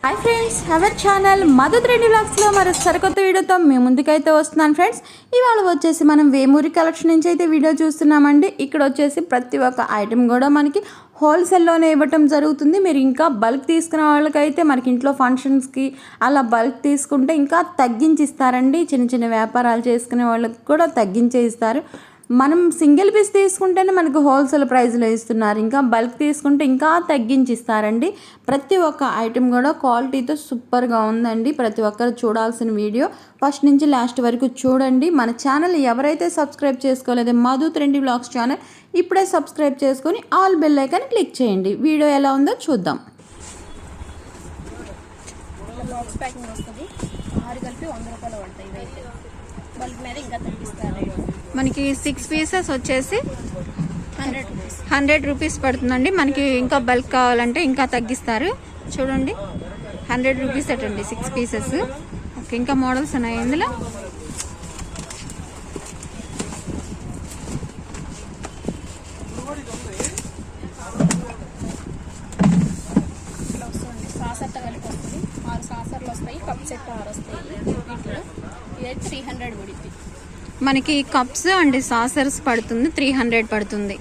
Hi friends our channel Madhu trendy vlogs లో మరి సరికొత్త వీడియోతో మేము ముందుకైతే వస్తున్నాను ఫ్రెండ్స్. ఇవాళ వచ్చేసి మనం వేమూరి కలెక్షన్ నుంచి అయితే వీడియో చూస్తున్నామండి. ఇక్కడ వచ్చేసి ప్రతి ఒక్క ఐటమ్ కూడా మనకి హోల్సేల్లోనే ఇవ్వటం జరుగుతుంది. మీరు ఇంకా బల్క్ తీసుకునే వాళ్ళకైతే మనకి ఇంట్లో ఫంక్షన్స్కి అలా బల్క్ తీసుకుంటే ఇంకా తగ్గించి ఇస్తారండి. చిన్న చిన్న వ్యాపారాలు చేసుకునే వాళ్ళకి కూడా తగ్గించే ఇస్తారు. మనం సింగిల్ పీస్ తీసుకుంటేనే మనకు హోల్సేల్ ప్రైస్లో ఇస్తున్నారు. ఇంకా బల్క్ తీసుకుంటే ఇంకా తగ్గించి ఇస్తారండి. ప్రతి ఒక్క ఐటెం కూడా క్వాలిటీతో సూపర్గా ఉందండి. ప్రతి ఒక్కరు చూడాల్సిన వీడియో ఫస్ట్ నుంచి లాస్ట్ వరకు చూడండి. మన ఛానల్ ఎవరైతే సబ్స్క్రైబ్ చేసుకోలేదో మధు ట్రెండీ వ్లాగ్స్ ఛానల్ ఇప్పుడే సబ్స్క్రైబ్ చేసుకొని ఆల్ బెల్ ఐకాన్ క్లిక్ చేయండి. వీడియో ఎలా ఉందో చూద్దాం. మనకి 6 పీసెస్ వచ్చేసి 100 రూపీస్ పడుతుందండి. మనకి ఇంకా బల్క్ కావాలంటే ఇంకా తగ్గిస్తారు. చూడండి 100 రూపీస్ అటండి 6 పీసెస్. ఓకే, ఇంకా మోడల్స్ ఉన్నాయి ఇందులో. మనకి కప్స్ అండ్ సాసర్స్ పడుతుంది 300 పడుతుంది.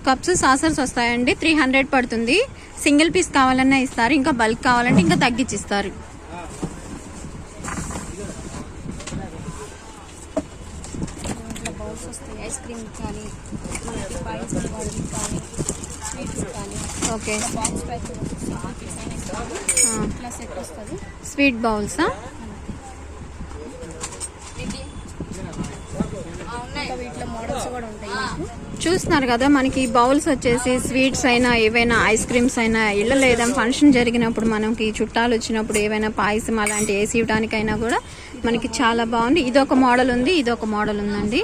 కప్స్ సాసర్స్ వస్తాయండి 300 పడుతుంది. సింగిల్ పీస్ కావాలన్నా ఇస్తారు, ఇంకా బల్క్ కావాలంటే ఇంకా తగ్గించిస్తారు. Okay, sweet బౌల్సా? చూస్తున్నారు కదా, మనకి బౌల్స్ వచ్చేసి స్వీట్స్ అయినా ఏవైనా ఐస్ క్రీమ్స్ అయినా ఇళ్ళలో ఏదైనా ఫంక్షన్ జరిగినప్పుడు మనకి చుట్టాలు వచ్చినప్పుడు ఏవైనా పాయసం అలాంటి వేసి ఇవ్వడానికైనా కూడా మనకి చాలా బాగుంది. ఇదొక మోడల్ ఉంది, ఇదొక మోడల్ ఉందండి.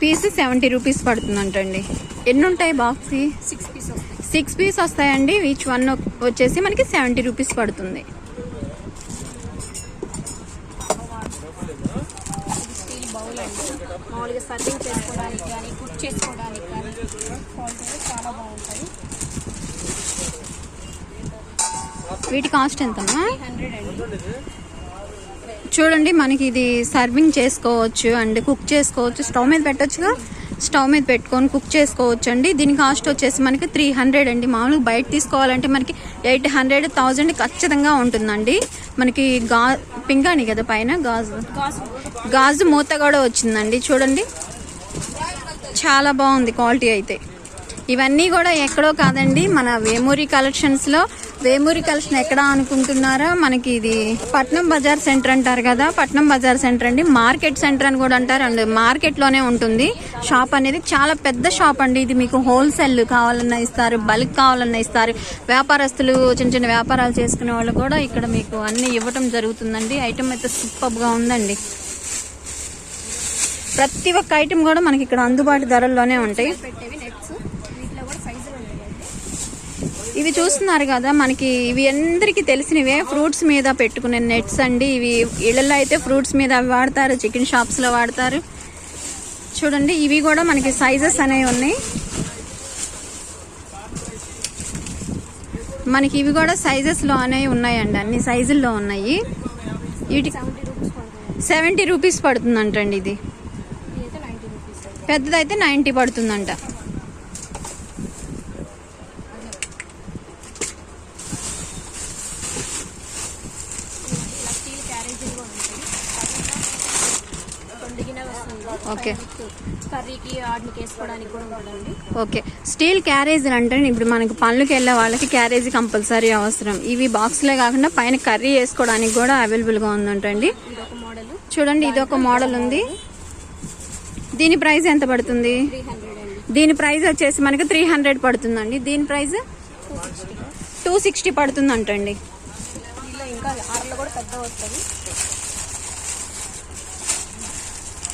పీస్ 70 రూపీస్ పడుతుందంటండి. ఎన్ని ఉంటాయి బాక్స్? 6 పీస్ వస్తాయండి. ఈచ్ వన్ వచ్చేసి మనకి 70 రూపీస్ పడుతుంది. మామూలుగా సర్వింగ్ చేసుకోవడానికి కానీ కుక్ చేసుకోవడానికి కానీ క్వాలిటీ చాలా బాగుంటుంది. వీటి కాస్ట్ ఎంతమ్మా? 300 అండి. చూడండి, మనకి ఇది సర్వింగ్ చేసుకోవచ్చు అండ్ కుక్ చేసుకోవచ్చు. స్టవ్ మీద పెట్టొచ్చుగా, స్టవ్ మీద పెట్టుకొని కుక్ చేసుకోవచ్చు అండి. దీని కాస్ట్ వచ్చేసి మనకి 300 అండి. మామూలుగా బయట తీసుకోవాలంటే మనకి 800, 1000 ఖచ్చితంగా ఉంటుందండి. మనకి పింగాణి కదా పైన గాజు మూత కూడా వచ్చిందండి. చూడండి చాలా బాగుంది క్వాలిటీ అయితే. ఇవన్నీ కూడా ఎక్కడో కాదండి, మన వేమూరి కలెక్షన్స్లో. వేమూరి కలెక్షన్ ఎక్కడ అనుకుంటున్నారో, మనకి ఇది పట్నం బజార్ సెంటర్ అంటారు కదా, పట్నం బజార్ సెంటర్ అండి. మార్కెట్ సెంటర్ అని కూడా అంటారు. అండ్ మార్కెట్లోనే ఉంటుంది షాప్ అనేది. చాలా పెద్ద షాప్ అండి ఇది. మీకు హోల్సేల్ కావాలన్నా ఇస్తారు, బల్క్ కావాలన్నా ఇస్తారు. వ్యాపారస్తులు, చిన్న చిన్న వ్యాపారాలు చేసుకునే వాళ్ళు కూడా ఇక్కడ మీకు అన్ని ఇవ్వటం జరుగుతుందండి. ఐటమ్ అయితే సూపర్గా ఉందండి. ప్రతి ఒక్క ఐటమ్ కూడా మనకి ఇక్కడ అందుబాటు ధరల్లోనే ఉంటాయి. ఇవి చూస్తున్నారు కదా, మనకి ఇవి అందరికీ తెలిసినవే. ఫ్రూట్స్ మీద పెట్టుకునే నెట్స్ అండి ఇవి. ఇళ్ళల్లో అయితే ఫ్రూట్స్ మీద అవి వాడతారు, చికెన్ షాప్స్లో వాడతారు. చూడండి ఇవి కూడా మనకి సైజెస్ అనేవి ఉన్నాయి. మనకి ఇవి కూడా సైజెస్లో అనేవి ఉన్నాయండి, అన్ని సైజుల్లో ఉన్నాయి. వీటికి 70 రూపీస్ పడుతుందంటండి. ఇది పెద్దదైతే 90 పడుతుందంట. ఓకే, కర్రీకి ఆడికి వేసుకోవడానికి కూడా ఉంటుందండి. ఓకే, స్టీల్ క్యారేజ్ అంటే ఇప్పుడు మనకి పనులకు వెళ్ళే వాళ్ళకి క్యారేజీ కంపల్సరీ అవసరం. ఇవి బాక్స్లే కాకుండా పైన కర్రీ వేసుకోవడానికి కూడా అవైలబుల్గా ఉందంటండి. చూడండి ఇదొక మోడల్ ఉంది. దీని ప్రైస్ ఎంత పడుతుంది? 300. దీని ప్రైస్ వచ్చేసి మనకి 300 పడుతుందండి. దీని ప్రైస్ 260 పడుతుందంటండి. ఇంకా ఆర్లో కూడా పెద్ద వస్తుంది.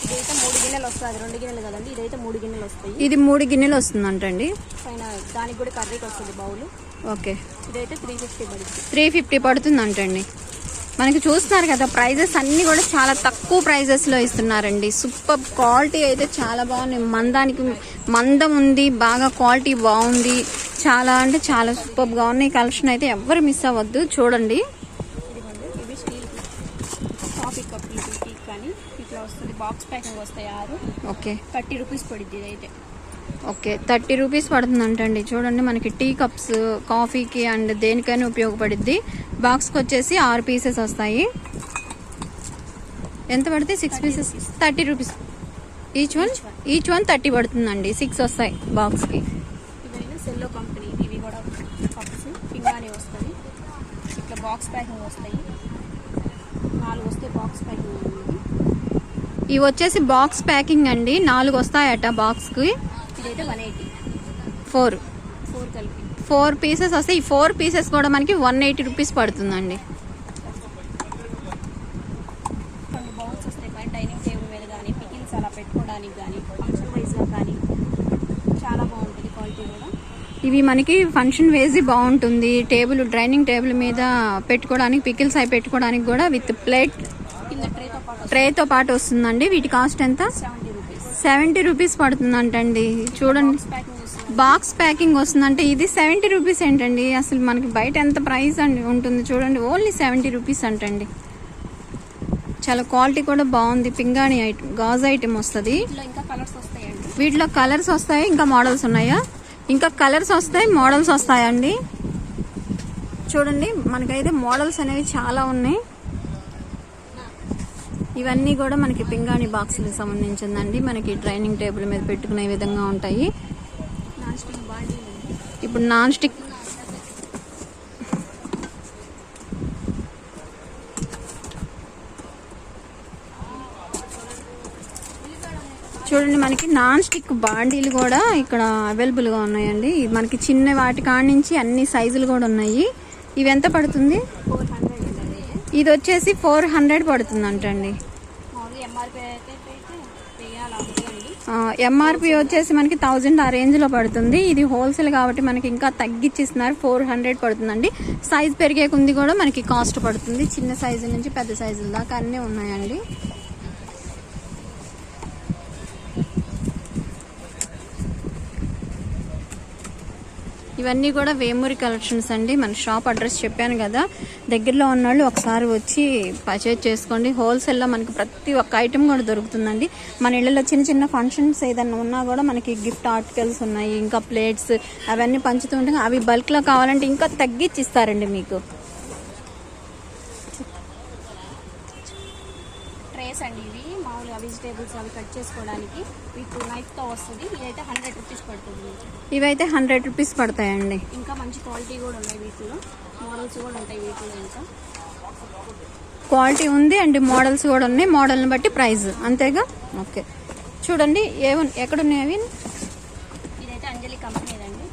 ఇదైతే 3 గిన్నెలు వస్తుంది, 2 గిన్నెలు కదండి. ఇదైతే 3 గిన్నెలు వస్తాయి. ఇది 3 గిన్నెలు వస్తుందంటండి. పైన దానికి కూడా కర్రీకి వస్తుంది బౌల్. ఓకే, ఇదైతే 350 పడుతుంది. 350 పడుతుందంటండి. మనకి చూస్తున్నారు కదా, ప్రైజెస్ అన్నీ కూడా చాలా తక్కువ ప్రైజెస్లో ఇస్తున్నారండి. సూపర్ క్వాలిటీ అయితే చాలా బాగుంది. మందానికి మందం ఉంది, బాగా క్వాలిటీ బాగుంది. చాలా అంటే చాలా సూపర్గా ఉన్నాయి. కలెక్షన్ అయితే ఎవ్వరు మిస్ అవ్వద్దు, చూడండి. ఇదిగోండి, ఇవి స్టీల్ కాఫీ కప్లు టీ కానీ ఇట్లా వస్తుంది. బాక్స్ ప్యాకింగ్ వస్తాయి 6. ఓకే, 30 రూపీస్ పడుద్ది ఇదైతే. ఓకే 30 రూపీస్ పడుతుందంటండి. చూడండి, మనకి టీ కప్స్ కాఫీకి అండ్ దేనికైనా ఉపయోగపడుద్ది. బాక్స్కి వచ్చేసి 6 పీసెస్ వస్తాయి. ఎంత పడుతుంది? 6 పీసెస్ 30 రూపీస్ ఈచ్ వన్ 30 పడుతుందండి. 6 వస్తాయి బాక్స్కి. ఇవైనా సెల్లో కంపెనీ, ఇవి కూడా కప్స్ పింగానే వస్తుంది. ఇట్లా బాక్స్ ప్యాకింగ్ వస్తాయి. 4 వస్తాయి బాక్స్ ప్యాకింగ్ అనేది. ఇవి వచ్చేసి బాక్స్ ప్యాకింగ్ అండి, 4 వస్తాయట బాక్స్కి. ఇదైతే 180. 4 కలిపి 4 పీసెస్ వస్తాయి. ఈ 4 పీసెస్ కూడా మనకి 180 రూపీస్ పడుతుందండి. కొన్ని బౌల్స్ వస్తాయి కానీ డైనింగ్ టేబుల్ మీద కానీ పికిల్స్ అలా పెట్టుకోవడానికి కానీ ఫంక్షన్ వైజ్గా కానీ చాలా బాగుంటుంది క్వాలిటీ కూడా. ఇవి మనకి ఫంక్షన్ వేసి బాగుంటుంది. డైనింగ్ టేబుల్ మీద పెట్టుకోవడానికి, పికిల్స్ అవి పెట్టుకోవడానికి కూడా విత్ ప్లేట్ కింద ట్రేతో పాటు వస్తుందండి. వీటి కాస్ట్ ఎంత? 70 రూపీస్. 70 రూపీస్ పడుతుందంటండి. చూడండి, ప్యాకింగ్ వస్తుంది. బాక్స్ ప్యాకింగ్ వస్తుందంటే ఇది 70 రూపీస్ ఏంటండి? అసలు మనకి బయట ఎంత ప్రైస్ అండి ఉంటుంది, చూడండి. ఓన్లీ 70 రూపీస్ అంటండి. చాలా క్వాలిటీ కూడా బాగుంది. పింగాణి ఐటమ్, గాజు ఐటమ్ వస్తుంది. ఇంకా కలర్స్ వస్తాయండి. వీటిలో కలర్స్ వస్తాయి, ఇంకా మోడల్స్ ఉన్నాయా? ఇంకా కలర్స్ వస్తాయి, మోడల్స్ వస్తాయండి. చూడండి, మనకైతే మోడల్స్ అనేవి చాలా ఉన్నాయి. ఇవన్నీ కూడా మనకి పింగాణి బాక్సులకు సంబంధించిందండి. మనకి డైనింగ్ టేబుల్ మీద పెట్టుకునే విధంగా ఉంటాయి. నాన్ స్టిక్ బాండీ. ఇప్పుడు నాన్ స్టిక్ చూడండి, మనకి నాన్ స్టిక్ బాండీలు కూడా ఇక్కడ అవైలబుల్గా ఉన్నాయండి. మనకి చిన్న వాటి కాడ నుంచి అన్ని సైజులు కూడా ఉన్నాయి. ఇవి ఎంత పడుతుంది? 400. ఇది వచ్చేసి 400 పడుతుందంటండి. ఎంఆర్పి వచ్చేసి మనకి 1000 ఆ రేంజ్లో పడుతుంది. ఇది హోల్సేల్ కాబట్టి మనకి ఇంకా తగ్గించిస్తున్నారు. 400 పడుతుందండి. సైజ్ పెరిగే కొంది కూడా మనకి కాస్ట్ పడుతుంది. చిన్న సైజు నుంచి పెద్ద సైజుల దాకా అన్నీ ఉన్నాయండి. ఇవన్నీ కూడా వేమూరి కలెక్షన్స్ అండి. మన షాప్ అడ్రస్ చెప్పాను కదా, దగ్గరలో ఉన్నవాళ్ళు ఒకసారి వచ్చి పర్చేజ్ చేసుకోండి. హోల్సేల్లో మనకి ప్రతి ఒక్క ఐటెం కూడా దొరుకుతుందండి. మన ఇళ్ళలో చిన్న చిన్న ఫంక్షన్స్ ఏదైనా ఉన్నా కూడా మనకి గిఫ్ట్ ఆర్టికల్స్ ఉన్నాయి, ఇంకా ప్లేట్స్ అవన్నీ పంచుతూ ఉంటాయి. అవి బల్క్లో కావాలంటే ఇంకా తగ్గించి ఇస్తారండి మీకు. ట్రేస్ అండి ఇవి మామూలుగా వెజిటేబుల్స్ అవి కట్ చేసుకోవడానికి విత్ నైఫ్తో వస్తుంది. ఇదైతే 100 రూపీస్ పడుతుంది. ఇవైతే 100 రూపీస్ పడతాయండి. ఇంకా మంచి క్వాలిటీ కూడా ఉన్నాయి వీటిలో. మోడల్స్ కూడా ఉంటాయి వీటిలో. ఇంకా క్వాలిటీ ఉంది అండ్ మోడల్స్ కూడా ఉన్నాయి. మోడల్ని బట్టి ప్రైస్ అంతేగా. ఓకే, చూడండి ఎక్కడున్నాయి అవి. ఇదైతే అంజలి కంపెనీదండి.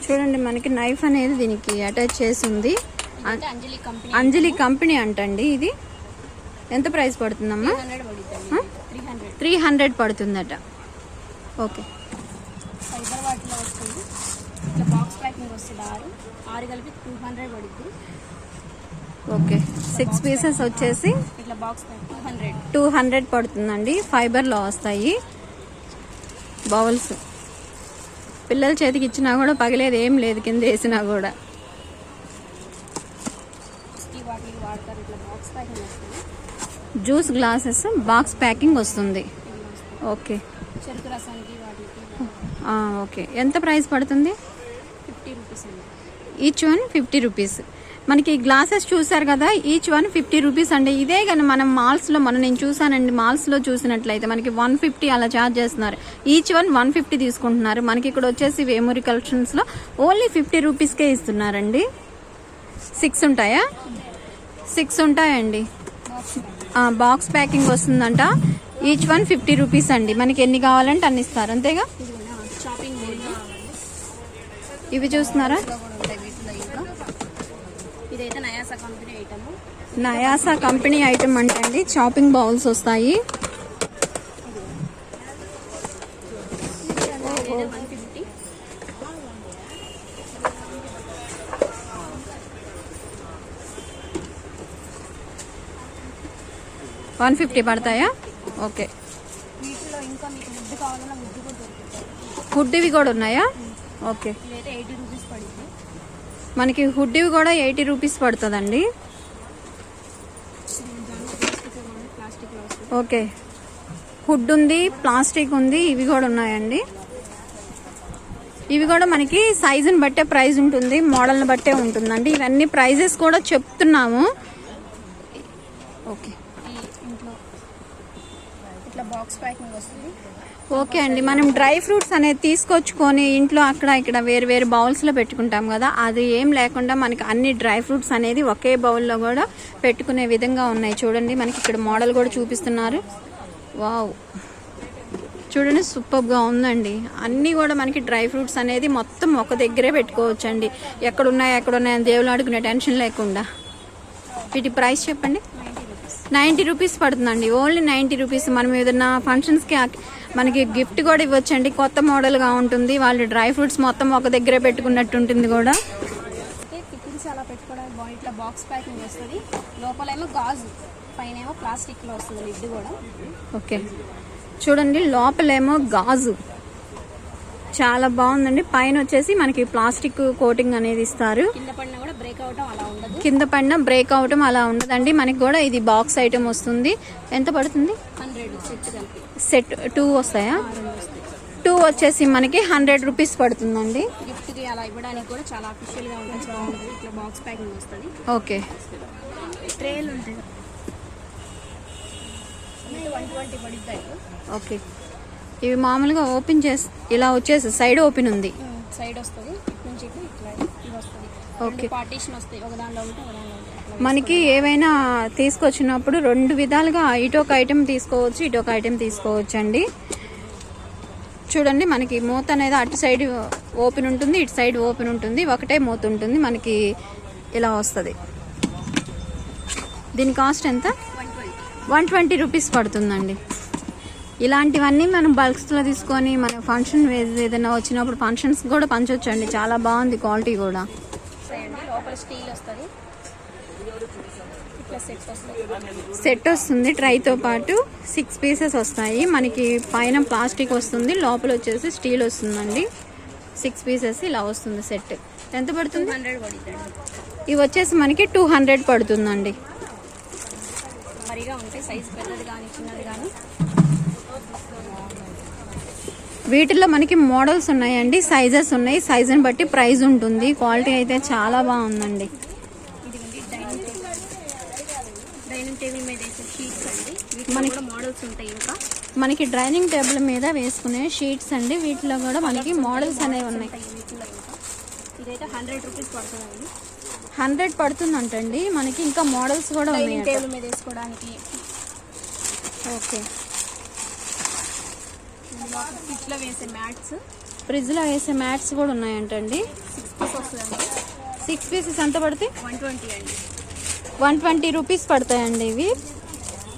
చూడండి, మనకి నైఫ్ అనేది దీనికి అటాచ్ చేసి ఉంది. అంజలి కంపెనీ అంటండి. ఇది ఎంత ప్రైస్ పడుతుందమ్మా? 300 పడుతుందట. ఓకే, ఫైబర్ వాటిలో వస్తుంది. ఇట్లా బాక్స్ ప్యాకింగ్ వస్తుంది. 6 కలిపి 200 పడుతుంది. ఓకే, 6 పీసెస్ వచ్చేసి ఇట్లా బాక్స్ 200 పడుతుందండి. ఫైబర్లో వస్తాయి బౌల్స్. పిల్లల చేతికి ఇచ్చినా కూడా పగిలేదు ఏం లేదు, కింద వేసినా కూడా. జ్యూస్ గ్లాసెస్ బాక్స్ ప్యాకింగ్ వస్తుంది. ఓకే, చెరుకు రసానికి వాటికి. ఓకే, ఎంత ప్రైస్ పడుతుంది? 50 రూపీస్ అండి. Each one 50 rupees. మనకి గ్లాసెస్ చూసారు కదా, ఈచ్ వన్ 50 రూపీస్ అండి. ఇదే కానీ మనం మాల్స్లో నేను చూసానండి, మాల్స్లో చూసినట్లయితే మనకి 150 అలా ఛార్జ్ చేస్తున్నారు. ఈచ్ వన్ 150 తీసుకుంటున్నారు. మనకి ఇక్కడ వచ్చేసి వేమూరి కలెక్షన్స్లో ఓన్లీ 50 రూపీస్కే ఇస్తున్నారండి. 6 ఉంటాయా? 6 ఉంటాయండి. బాక్స్ ప్యాకింగ్ వస్తుందంట. ఈచ్ వన్ 50 రూపీస్ అండి. మనకి ఎన్ని కావాలంటే అన్ని ఇస్తారు, అంతేగా. షాపింగ్ ఇవి చూస్తున్నారా? ఇదైతే Nayasa company item. Nayasa company item అంటే అండి చాపింగ్ బౌల్స్ వస్తాయి. 150 పడతాయా? ఓకే, వీటిలో ఇంకా మీకు ముద్దు కావాలన్నా ముద్దు కూడా దొరుకుతాయి. హుడ్డివి కూడా ఉన్నాయా? ఓకే, ఇదైతే 80 రూపీస్ పడింది. మనకి హుడ్డివి కూడా 80 రూపీస్ పడుతుందండి. ప్లాస్టిక్లో వస్తుంది. ఓకే, హుడ్ ఉంది, ప్లాస్టిక్ ఉంది, ఇవి కూడా ఉన్నాయండి. ఇవి కూడా మనకి సైజుని బట్టే ప్రైస్ ఉంటుంది, మోడల్ని బట్టే ఉంటుందండి. ఇవన్నీ ప్రైజెస్ కూడా చెప్తున్నాము. ఓకే, ఇంట్లో ఇట్లా బాక్స్ ప్యాకింగ్ వస్తుంది. ఓకే అండి. మనం డ్రై ఫ్రూట్స్ అనేది తీసుకొచ్చుకొని ఇంట్లో అక్కడ ఇక్కడ వేరు వేరు బౌల్స్లో పెట్టుకుంటాం కదా, అది ఏం లేకుండా మనకి అన్ని డ్రై ఫ్రూట్స్ అనేది ఒకే బౌల్లో కూడా పెట్టుకునే విధంగా ఉన్నాయి. చూడండి, మనకి ఇక్కడ మోడల్ కూడా చూపిస్తున్నారు. వావ్, చూడండి, సూపర్గా ఉందండి. అన్నీ కూడా మనకి డ్రై ఫ్రూట్స్ అనేది మొత్తం ఒక దగ్గరే పెట్టుకోవచ్చండి. ఎక్కడున్నాయని దేవుళ్ళు అడుగునే టెన్షన్ లేకుండా. వీటి ప్రైస్ చెప్పండి. 90 రూపీస్ పడుతుందండి, ఓన్లీ 90 రూపీస్. మనం ఏదైనా ఫంక్షన్స్కి మనకి గిఫ్ట్ కూడా ఇవ్వచ్చండి. కొత్త మోడల్గా ఉంటుంది. వాళ్ళు డ్రై ఫ్రూట్స్ మొత్తం ఒక దగ్గరే పెట్టుకున్నట్టు ఉంటుంది కూడా. టిఫిన్స్ అలా పెట్టుకోవడానికి బాగుంది. ఇట్లా బాక్స్ ప్యాకింగ్ వస్తుంది. లోపలేమో గాజు, పైన ఏమో ప్లాస్టిక్లో వస్తుంది లిడ్ కూడా. ఓకే, చూడండి, లోపలేమో గాజు, చాలా బాగుందండి. పైన వచ్చేసి మనకి ప్లాస్టిక్ కోటింగ్ అనేది ఇస్తారు. కింద పడినా కూడా బ్రేక్ అవటం అలా ఉండదు. కింద పడిన బ్రేక్ అవటం అలా ఉండదండి. మనకి కూడా ఇది బాక్స్ ఐటమ్ వస్తుంది. ఎంత పడుతుంది? 100 సెట్ కలిపి. సెట్ 2 వస్తాయా? 2 వచ్చేసి మనకి 100 రూపీస్ పడుతుందండి. గిఫ్ట్కి అలా ఇవ్వడానికి కూడా చాలా అఫీషియల్గా ఉంటుంది, బాగుంటుంది. ఇట్లా బాక్స్ ప్యాకింగ్ వస్తుంది. ఓకే, ట్రేలు ఉంటాయి. 120 పడుతాయి. ఓకే, ఇవి మామూలుగా ఓపెన్ చేసి ఇలా వచ్చేసి సైడ్ ఓపెన్ ఉంది. సైడ్ వస్తుంది, నుంచి ఇట్లా ఇది వస్తుంది. ఓకే, పార్టీషన్ వస్తాయి, ఒక దానిలో ఒకటి, ఒక దానిలో ఒకటి. మనకి ఏవైనా తీసుకొచ్చినప్పుడు 2 విధాలుగా ఇటు ఒక ఐటెం తీసుకోవచ్చు, ఇటు ఒక ఐటెం తీసుకోవచ్చు అండి. చూడండి, మనకి మూత అనేది అటు సైడ్ ఓపెన్ ఉంటుంది, ఇటు సైడ్ ఓపెన్ ఉంటుంది. ఒకటే మూత ఉంటుంది, మనకి ఇలా వస్తుంది. దీని కాస్ట్ ఎంత? 120 రూపీస్ పడుతుందండి. ఇలాంటివన్నీ మనం బల్క్స్లో తీసుకొని మన ఫంక్షన్ ఏదైనా వచ్చినప్పుడు ఫంక్షన్స్ కూడా పంచవచ్చు అండి. చాలా బాగుంది క్వాలిటీ కూడా. లోపల స్టీల్ వస్తుంది. ఇట్లా సెట్ వస్తుంది. ట్రైతో పాటు 6 పీసెస్ వస్తాయి. మనకి పైన ప్లాస్టిక్ వస్తుంది, లోపల వచ్చేసి స్టీల్ వస్తుందండి. 6 పీసెస్ ఇలా వస్తుంది సెట్. ఎంత పడుతుంది? 200 పడుతుంది. ఇవి వచ్చేసి మనకి 200 పడుతుందండి. మరిగా ఉంటాయి, సైజ్ పెద్దది కానీ చిన్నది కానీ. వీటిల్లో మనకి మోడల్స్ ఉన్నాయండి, సైజెస్ ఉన్నాయి. సైజుని బట్టి ప్రైస్ ఉంటుంది. క్వాలిటీ అయితే చాలా బాగుందండి. ఇది డైనింగ్ టేబుల్ మీద వేసే షీట్స్ అండి. మనకి కూడా మోడల్స్ ఉంటాయి. ఇంకా మనకి డైనింగ్ టేబుల్ మీద వేసుకునే షీట్స్ అండి. వీటిలో కూడా మనకి మోడల్స్ అనేవి ఉన్నాయి. ఇదైతే 100 రూపీస్ పడుతుందండి. 100 పడుతుందంటండి. మనకి ఇంకా మోడల్స్ కూడా ఉన్నాయి టేబుల్ మీద వేసుకోవడానికి. ఓకే, ఫ్రిడ్జ్లో వేసే మ్యాట్స్, ఫ్రిడ్జ్లో వేసే మ్యాట్స్ కూడా ఉన్నాయంటండి. 6 పీస్ వస్తుందండి. 6 పీసెస్ ఎంత పడుతాయి? 120 అండి. 120 రూపీస్ పడతాయండి ఇవి.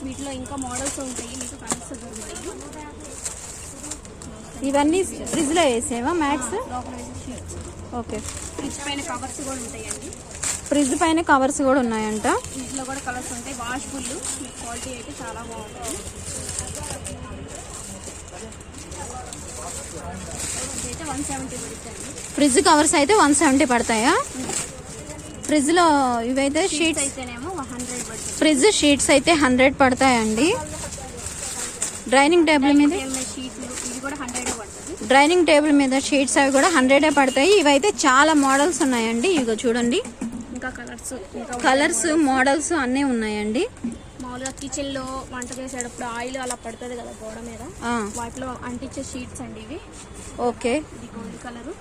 వీటిలో ఇంకా మోడల్స్ ఉంటాయి, మీకు కలర్స్ దొరుకుతాయి. ఇవన్నీ ఫ్రిడ్జ్లో వేసేవా మ్యాట్స్? లోపల వేసే షీట్స్. ఓకే, ఫ్రిడ్జ్ పైన కవర్స్ కూడా ఉంటాయండి. ఫ్రిడ్జ్ పైన కవర్స్ కూడా ఉన్నాయంట. వీటిలో కూడా కలర్స్ ఉంటాయి. వాషబుల్, క్వాలిటీ అయితే చాలా బాగుంటుంది. ఇదైతే 170 పడుతుంది. ఫ్రిడ్జ్ కవర్స్ అయితే 170 పడతాయా? ఫ్రిడ్జ్లో ఇవైతే షీట్స్ అయితేనేమో 100 పడుతుంది. ఫ్రిడ్జ్ షీట్స్ అయితే 100 పడతాయండి. డైనింగ్ టేబుల్ మీద షీట్లు ఇది కూడా 100 పడుతుంది. డైనింగ్ టేబుల్ మీద షీట్స్ అవి కూడా 100 పడతాయి. ఇవైతే చాలా మోడల్స్ ఉన్నాయండి. ఇగో చూడండి, ఇంకా కలర్స్ మోడల్స్ అన్నీ ఉన్నాయండి. మామూలుగా కిచెన్ లో వంట చేసేటప్పుడు ఆయిల్ అలా పడుతుంది కదా గోడ మీద, వాటిలో అంటించే షీట్స్ అండి ఇవి. ఓకే, ఇది గోల్డ్ కలర్.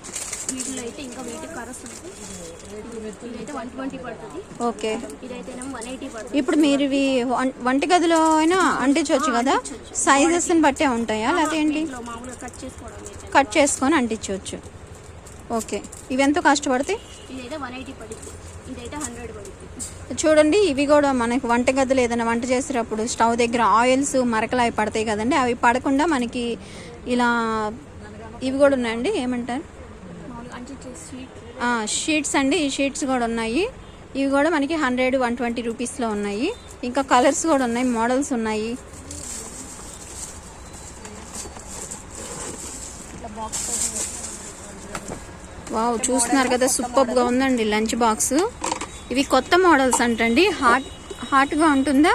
వీటిలో అయితే ఇంకా వీటి కలర్స్ ఉంటాయి. ఇదైతే 120 పడుతుంది. ఓకే, ఇదైతేనేమో 180 పడుతుంది. ఇప్పుడు మీరు ఇవి వంటగదిలో అయినా అంటించవచ్చు కదా, సైజెస్ బట్టే ఉంటాయా లేకపోతే ఏంటి? మామూలుగా కట్ చేసుకొని అంటించవచ్చు. ఓకే, ఇవి ఎంతో కష్టపడతాయి? ఇదైతే 180 పడుతుంది. ఇదైతే 100 పడుతుంది. చూడండి, ఇవి కూడా మనకి వంటగదిలో ఏదైనా వంట చేసేటప్పుడు స్టవ్ దగ్గర ఆయిల్స్ మరకలు అవి పడతాయి కదండి, అవి పడకుండా మనకి ఇలా ఇవి కూడా ఉన్నాయండి. ఏమంటారు? షీట్స్ అండి. ఈ షీట్స్ కూడా ఉన్నాయి. ఇవి కూడా మనకి 100-120 రూపీస్లో ఉన్నాయి. ఇంకా కలర్స్ కూడా ఉన్నాయి, మోడల్స్ ఉన్నాయి. బాక్స్ వావ్, చూస్తున్నారు కదా సూపర్ గా ఉందండి లంచ్ బాక్స్. ఇవి కొత్త మోడల్స్ అంటండి. హాట్ గా ఉంటుందా?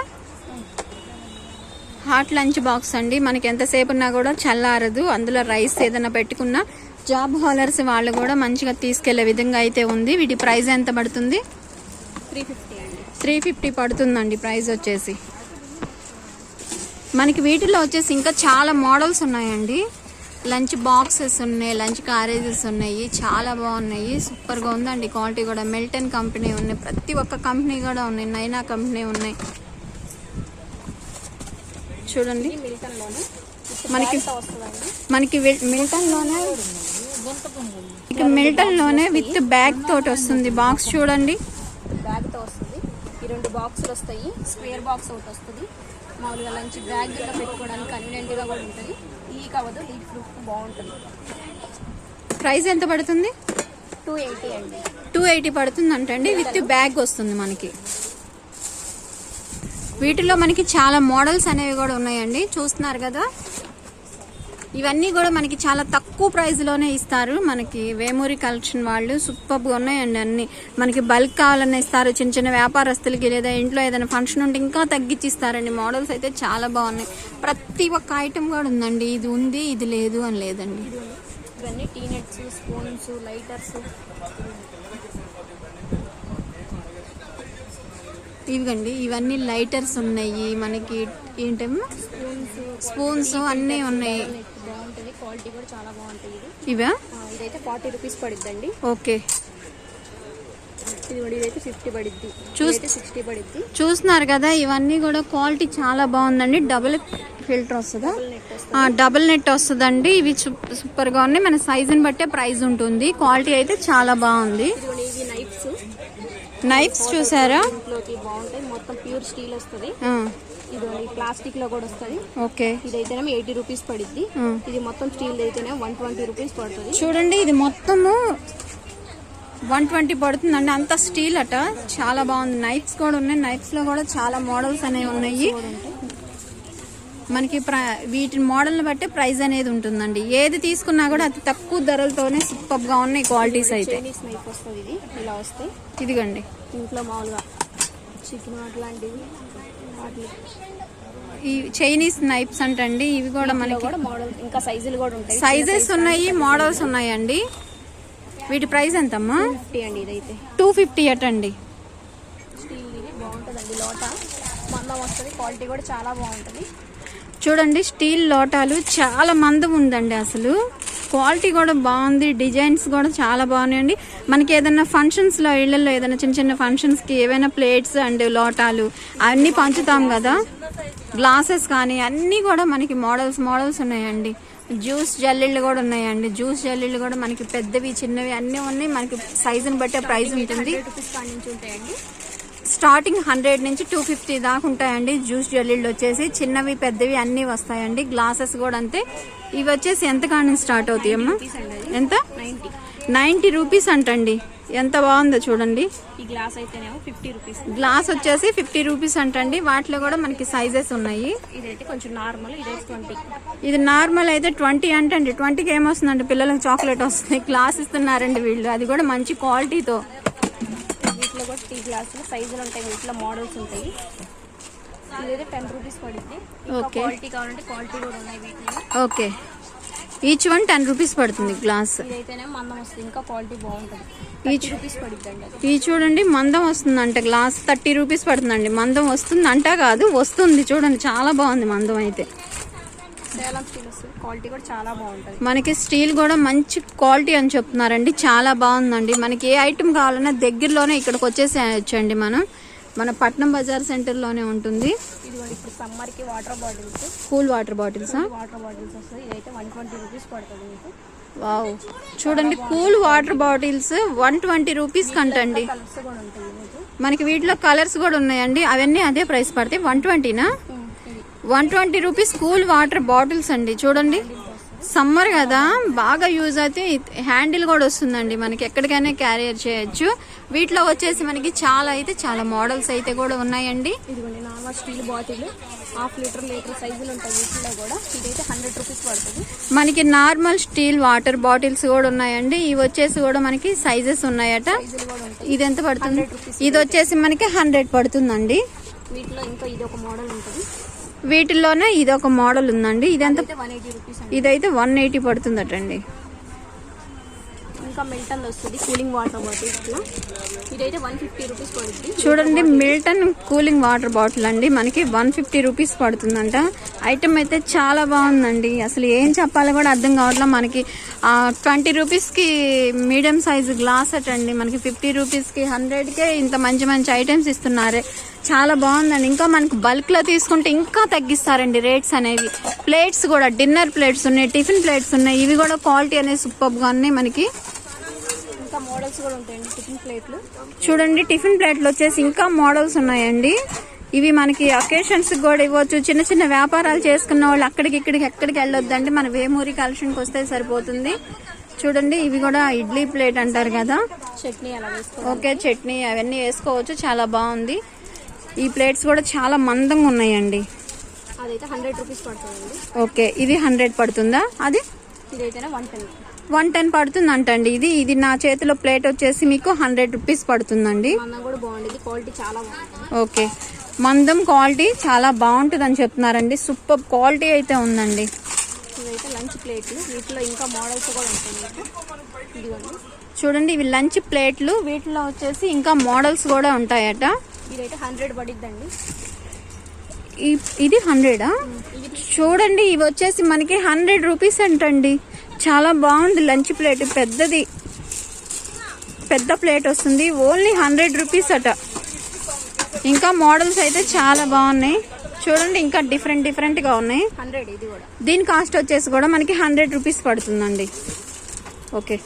హాట్ లంచ్ బాక్స్ అండి. మనకి ఎంతసేపు ఉన్నా కూడా చల్లారదు. అందులో రైస్ ఏదైనా పెట్టుకున్నా జాబ్ హోల్డర్స్ వాళ్ళు కూడా మంచిగా తీసుకెళ్లే విధంగా అయితే ఉంది. వీటి ప్రైస్ ఎంత పడుతుంది? 350 అండి. 350 పడుతుందండి ప్రైస్ వచ్చేసి. మనకి వీటిలో వచ్చేసి ఇంకా చాలా మోడల్స్ ఉన్నాయండి. లంచ్ బాక్సెస్ ఉన్నాయి, లంచ్ క్యారేజెస్ ఉన్నాయి, చాలా బాగున్నాయి. సూపర్గా ఉందండి క్వాలిటీ కూడా. మిల్టన్ కంపెనీ ఉన్నాయి, ప్రతి ఒక్క కంపెనీ కూడా ఉన్నాయి, నైనా కంపెనీ ఉన్నాయి. చూడండి మనకి మిల్టన్ లోనే విత్ బ్యాగ్ తోటి వస్తుంది బాక్స్. చూడండి బ్యాగ్ తో వస్తుంది. ఈ 2 బాక్సులు వస్తాయి. స్క్వేర్ బాక్స్ ఒకటి వస్తుంది. మామూలుగా లంచ్ బ్యాగ్ గిట్లా పెట్టుకోవడానికి కన్వీనియంట్ గా కూడా ఉంటుంది. లీక్ అవ్వదు, లీక్ ప్రూఫ్ బాగుంటుంది. ప్రైస్ ఎంత పడుతుంది? 280 అండి. 280 పడుతుంది అంటండి. విత్ బ్యాగ్ వస్తుంది మనకి. వీటిలో మనకి చాలా మోడల్స్ అనేవి కూడా ఉన్నాయండి. చూస్తున్నారు కదా, ఇవన్నీ కూడా మనకి చాలా తక్కువ ప్రైస్ లోనే ఇస్తారు. మనకి వేమూరి కలెక్షన్ వాళ్ళు సూపర్గా ఉన్నాయండి. అన్ని మనకి బల్క్ కావాలన్నా ఇస్తారు. చిన్న చిన్న వ్యాపారస్తులకి లేదా ఇంట్లో ఏదైనా ఫంక్షన్ ఉంటే ఇంకా తగ్గించి ఇస్తారండి. మోడల్స్ అయితే చాలా బాగున్నాయి. ప్రతి ఒక్క ఐటమ్ కూడా ఉందండి. ఇది ఉంది, ఇది లేదు అని లేదండి. ఇవన్నీ టీ నెట్స్, స్పూన్స్, లైటర్స్. ఇవిగండి, ఇవన్నీ లైటర్స్ ఉన్నాయి. మనకి ఏంటమ్మా స్పూన్స్ అన్నీ ఉన్నాయి. బాగుంటుంది, క్వాలిటీ కూడా చాలా బాగుంటుంది. ఇవా? ఇదైతే 40 రూపీస్ పడిద్దండి. ఓకే. ఇదైతే 50 పడిద్ది, 60 పడిద్ది. చూస్తున్నారు కదా, ఇవన్నీ కూడా క్వాలిటీ చాలా బాగుందండి. డబుల్ ఫిల్టర్ వస్తుందా? డబుల్ నెట్ వస్తుందండి. ఇవి సూపర్ గా ఉన్నాయి. మన సైజుని బట్టే ప్రైస్ ఉంటుంది. క్వాలిటీ అయితే చాలా బాగుంది. నైఫ్స్ చూసారా? బాగుంటాయి. మొత్తం ప్యూర్ స్టీల్ వస్తుంది. ఇది ప్లాస్టిక్ లో కూడా వస్తుంది. ఓకే. ఇదైతేనేమో 80 రూపీస్ పడిద్ది. ఇది మొత్తం స్టీల్ అయితేనే 120 రూపీస్ పడుతుంది. చూడండి, ఇది మొత్తము 120 పడుతుందండి. అంత స్టీల్ అట, చాలా బాగుంది. నైఫ్స్ కూడా ఉన్నాయి. నైఫ్స్ లో కూడా చాలా మోడల్స్ అనేవి ఉన్నాయి. మనకి వీటి మోడల్ని బట్టి ప్రైస్ అనేది ఉంటుందండి. ఏది తీసుకున్నా కూడా అతి తక్కువ ధరలతోనే సూపర్ గా ఉన్నాయి క్వాలిటీస్ అయితే. నైఫ్ వస్తుంది. ఇది ఇలా వస్తాయి. ఇదిగండి, ఇంట్లో మామూలుగా చికెన్ అట్లాంటివి ఈ చైనీస్ నైఫ్స్ అంటండి. ఇవి కూడా మనకి మోడల్ ఇంకా సైజులు కూడా ఉంటాయి. సైజెస్ ఉన్నాయి, మోడల్స్ ఉన్నాయండి. వీటి ప్రైస్ ఎంతమ్మా? 250 అండి. ఇదైతే 250 అటండి. స్టీల్ ఇది బాగుంటుందండి. లోటా మందం వస్తుంది. క్వాలిటీ కూడా చాలా బాగుంటుంది. చూడండి, స్టీల్ లోటాలు చాలా మందం ఉందండి. అసలు క్వాలిటీ కూడా బాగుంది. డిజైన్స్ కూడా చాలా బాగున్నాయండి. మనకి ఏదైనా ఫంక్షన్స్ లో, ఇళ్లలో ఏదైనా చిన్న చిన్న ఫంక్షన్స్ కి ఏవైనా ప్లేట్స్ అండ్ లోటాలు అన్ని పంచుతాం కదా, గ్లాసెస్ కానీ అన్ని కూడా మనకి మోడల్స్ ఉన్నాయండి. జ్యూస్ జల్లీళ్ళు కూడా ఉన్నాయండి. జ్యూస్ జల్లీళ్ళు కూడా మనకి పెద్దవి, చిన్నవి అన్ని ఉన్నాయి. మనకి సైజుని బట్టే ప్రైస్ ఉంటుంది. స్టార్టింగ్ 100 నుంచి 250 దాకా ఉంటాయండి. జ్యూస్ జల్లీళ్ళు వచ్చేసి చిన్నవి పెద్దవి అన్ని వస్తాయండి. గ్లాసెస్ కూడా అంతే. ఇవి వచ్చేసి ఎంత కాడి స్టార్ట్ అవుతాయి అమ్మా? ఎంత? 90 రూపీస్ అంటండి. ఎంత బాగుందో చూడండి. ఈ గ్లాస్ అయితేనేమో 50 రూపీస్. గ్లాస్ వచ్చేసి 50 రూపీస్ అంటండి. వాటిలో కూడా మనకి సైజెస్ ఉన్నాయి. ఇదైతే కొంచెం నార్మల్. ఇదైతే 20. ఇది నార్మల్ అయితే 20 అంటండి. 20కి ఏమొస్తుందండి? పిల్లలకు చాక్లెట్ వస్తుంది. గ్లాస్ ఇస్తున్నారండి వీళ్ళు, అది కూడా మంచి క్వాలిటీతో. వీటిలో కూడా టీ గ్లాసులు సైజులు ఉంటాయి. వీటిలో మోడల్స్ ఉంటాయి. ఇదైతే 10 రూపీస్ పడుతుంది. ఓకే. క్వాలిటీ కావాలంటే క్వాలిటీ కూడా ఉన్నాయి వీటిలో. ఓకే. ఈచ్ వన్ 10 రూపీస్ పడుతుంది గ్లాస్. ఇదైతేనే మందం వస్తుంది. ఇంకా క్వాలిటీ బాగుంటుంది. 30 రూపీస్ పడుతుంది. ఇది చూడండి, మందం వస్తుందంట. గ్లాస్ 30 రూపీస్ పడుతుందండి. మందం వస్తుంది అంట కాదు, వస్తుంది. చూడండి, చాలా బాగుంది మందం అయితే. సేలం స్టీల్ వస్తుంది. క్వాలిటీ కూడా చాలా బాగుంటుంది. మనకి స్టీల్ కూడా మంచి క్వాలిటీ అని చెప్తున్నారండి. చాలా బాగుందండి. మనకి ఏ ఐటమ్ కావాలన్నా దగ్గరలోనే ఇక్కడికి వచ్చేసేయచ్చండి. మన పట్నం బజార్ సెంటర్ లోనే ఉంటుంది. ఇప్పుడు సమ్మర్ కి water bottles, cool water bottles వస్తాయి. ఇదైతే 120 రూపీస్ పడుతుంది మీకు. వావ్, చూడండి, కూల్ వాటర్ బాటిల్స్ 120 రూపీస్ కంటండి. కలర్స్ కూడా ఉంటాయి మీకు. మనకి వీటిలో కలర్స్ కూడా ఉన్నాయండి. అవన్నీ అదే ప్రైస్ పడతాయి. 120నా? 120 రూపీస్ కూల్ వాటర్ బాటిల్స్ అండి. చూడండి, సమ్మర్ కదా బాగా యూజ్ అయితే హ్యాండిల్ కూడా వస్తుందండి, మనకి ఎక్కడికైనా క్యారియర్ చేయొచ్చు. వీటిలో వచ్చేసి మనకి చాలా మోడల్స్ అయితే కూడా ఉన్నాయండి. ఇదిగోండి నార్మల్ స్టీల్ బాటిల్ 1/2 లీటర్ సైజులు ఉంటాయి. వీటిలో కూడా ఇదైతే 100 రూపీస్ పడుతుంది. మనకి నార్మల్ స్టీల్ వాటర్ బాటిల్స్ కూడా ఉన్నాయండి. ఇవి వచ్చేసి కూడా మనకి సైజెస్ ఉన్నాయట. ఇది ఎంత పడుతుంది? ఇది వచ్చేసి మనకి 100 పడుతుందండి. వీటిలో ఇంకా ఇది ఒక మోడల్ ఉంటుంది. వీటిల్లోనే ఇది ఒక మోడల్ ఉందండి. ఇదెంత? 180 రూపీస్. ఇదైతే 180 పడుతుందటండి. ఇంకా మిల్టన్ వస్తుంది కూలింగ్ వాటర్ బాటిల్. ఇదైతే 150 రూపీస్ పడుతుంది. చూడండి మిల్టన్ కూలింగ్ వాటర్ బాటిల్ అండి, మనకి 150 రూపీస్ పడుతుందంట. ఐటమ్ అయితే చాలా బాగుందండి, అసలు ఏం చెప్పాలో కూడా అర్థం కావట్లేదు. మనకి 20 రూపీస్కి మీడియం సైజు గ్లాస్ అటండి, మనకి 50 రూపీస్కి 100కే ఇంత మంచి ఐటమ్స్ ఇస్తున్నారు. చాలా బాగుందండి. ఇంకా మనకు బల్క్లో తీసుకుంటే ఇంకా తగ్గిస్తారండి రేట్స్ అనేవి. ప్లేట్స్ కూడా డిన్నర్ ప్లేట్స్ ఉన్నాయి, టిఫిన్ ప్లేట్స్ ఉన్నాయి. ఇవి కూడా క్వాలిటీ అనేది సూపర్గా ఉన్నాయి. మనకి ఇంకా మోడల్స్ కూడా ఉంటాయండి టిఫిన్ ప్లేట్లు. చూడండి టిఫిన్ ప్లేట్లు వచ్చేసి ఇంకా మోడల్స్ ఉన్నాయండి. ఇవి మనకి అకేషన్స్ కూడా ఇవ్వచ్చు. చిన్న వ్యాపారాలు చేసుకున్న వాళ్ళు ఎక్కడికి వెళ్ళొద్దండి, మన వేమూరి కలెక్షన్కి వస్తే సరిపోతుంది. చూడండి ఇవి కూడా ఇడ్లీ ప్లేట్ అంటారు కదా, చట్నీ అలా వేసుకోవచ్చు. ఓకే చట్నీ అవన్నీ వేసుకోవచ్చు. చాలా బాగుంది. ఈ ప్లేట్స్ కూడా చాలా మందంగా ఉన్నాయండి. అదైతే 100 రూపీస్ పడుతుందండి. ఓకే ఇది 100 పడుతుందా? అది ఇదైతేనే 110. 110 పడుతుంది అంటండి. ఇది నా చేతిలో ప్లేట్ వచ్చేసి మీకు 100 రూపీస్ పడుతుందండి. మందం కూడా బాగుంటుంది, క్వాలిటీ చాలా బాగుంటుంది. ఓకే మందం క్వాలిటీ చాలా బాగుంటుంది అని చెప్తున్నారండి. సూపర్ క్వాలిటీ అయితే ఉందండి. ఇవైతే లంచ్ ప్లేట్లు. వీటిలో ఇంకా మోడల్స్ కూడా ఉంటాయి. ఇదిగోండి చూడండి ఇవి లంచ్ ప్లేట్లు. వీటిలో వచ్చేసి ఇంకా మోడల్స్ కూడా ఉంటాయట. ఇదైతే 100 పడిద్దండి. ఇది 100ఆ? చూడండి ఇవి వచ్చేసి మనకి 100 రూపీస్ అంటండి. చాలా బాగుంది లంచ్ ప్లేట్, పెద్ద ప్లేట్ వస్తుంది. ఓన్లీ 100 రూపీస్ అట. ఇంకా మోడల్స్ అయితే చాలా బాగున్నాయి. చూడండి ఇంకా డిఫరెంట్గా ఉన్నాయి. 100 ఇది కూడా. దీని కాస్ట్ వచ్చేసి కూడా మనకి 100 రూపీస్ పడుతుందండి. ఓకే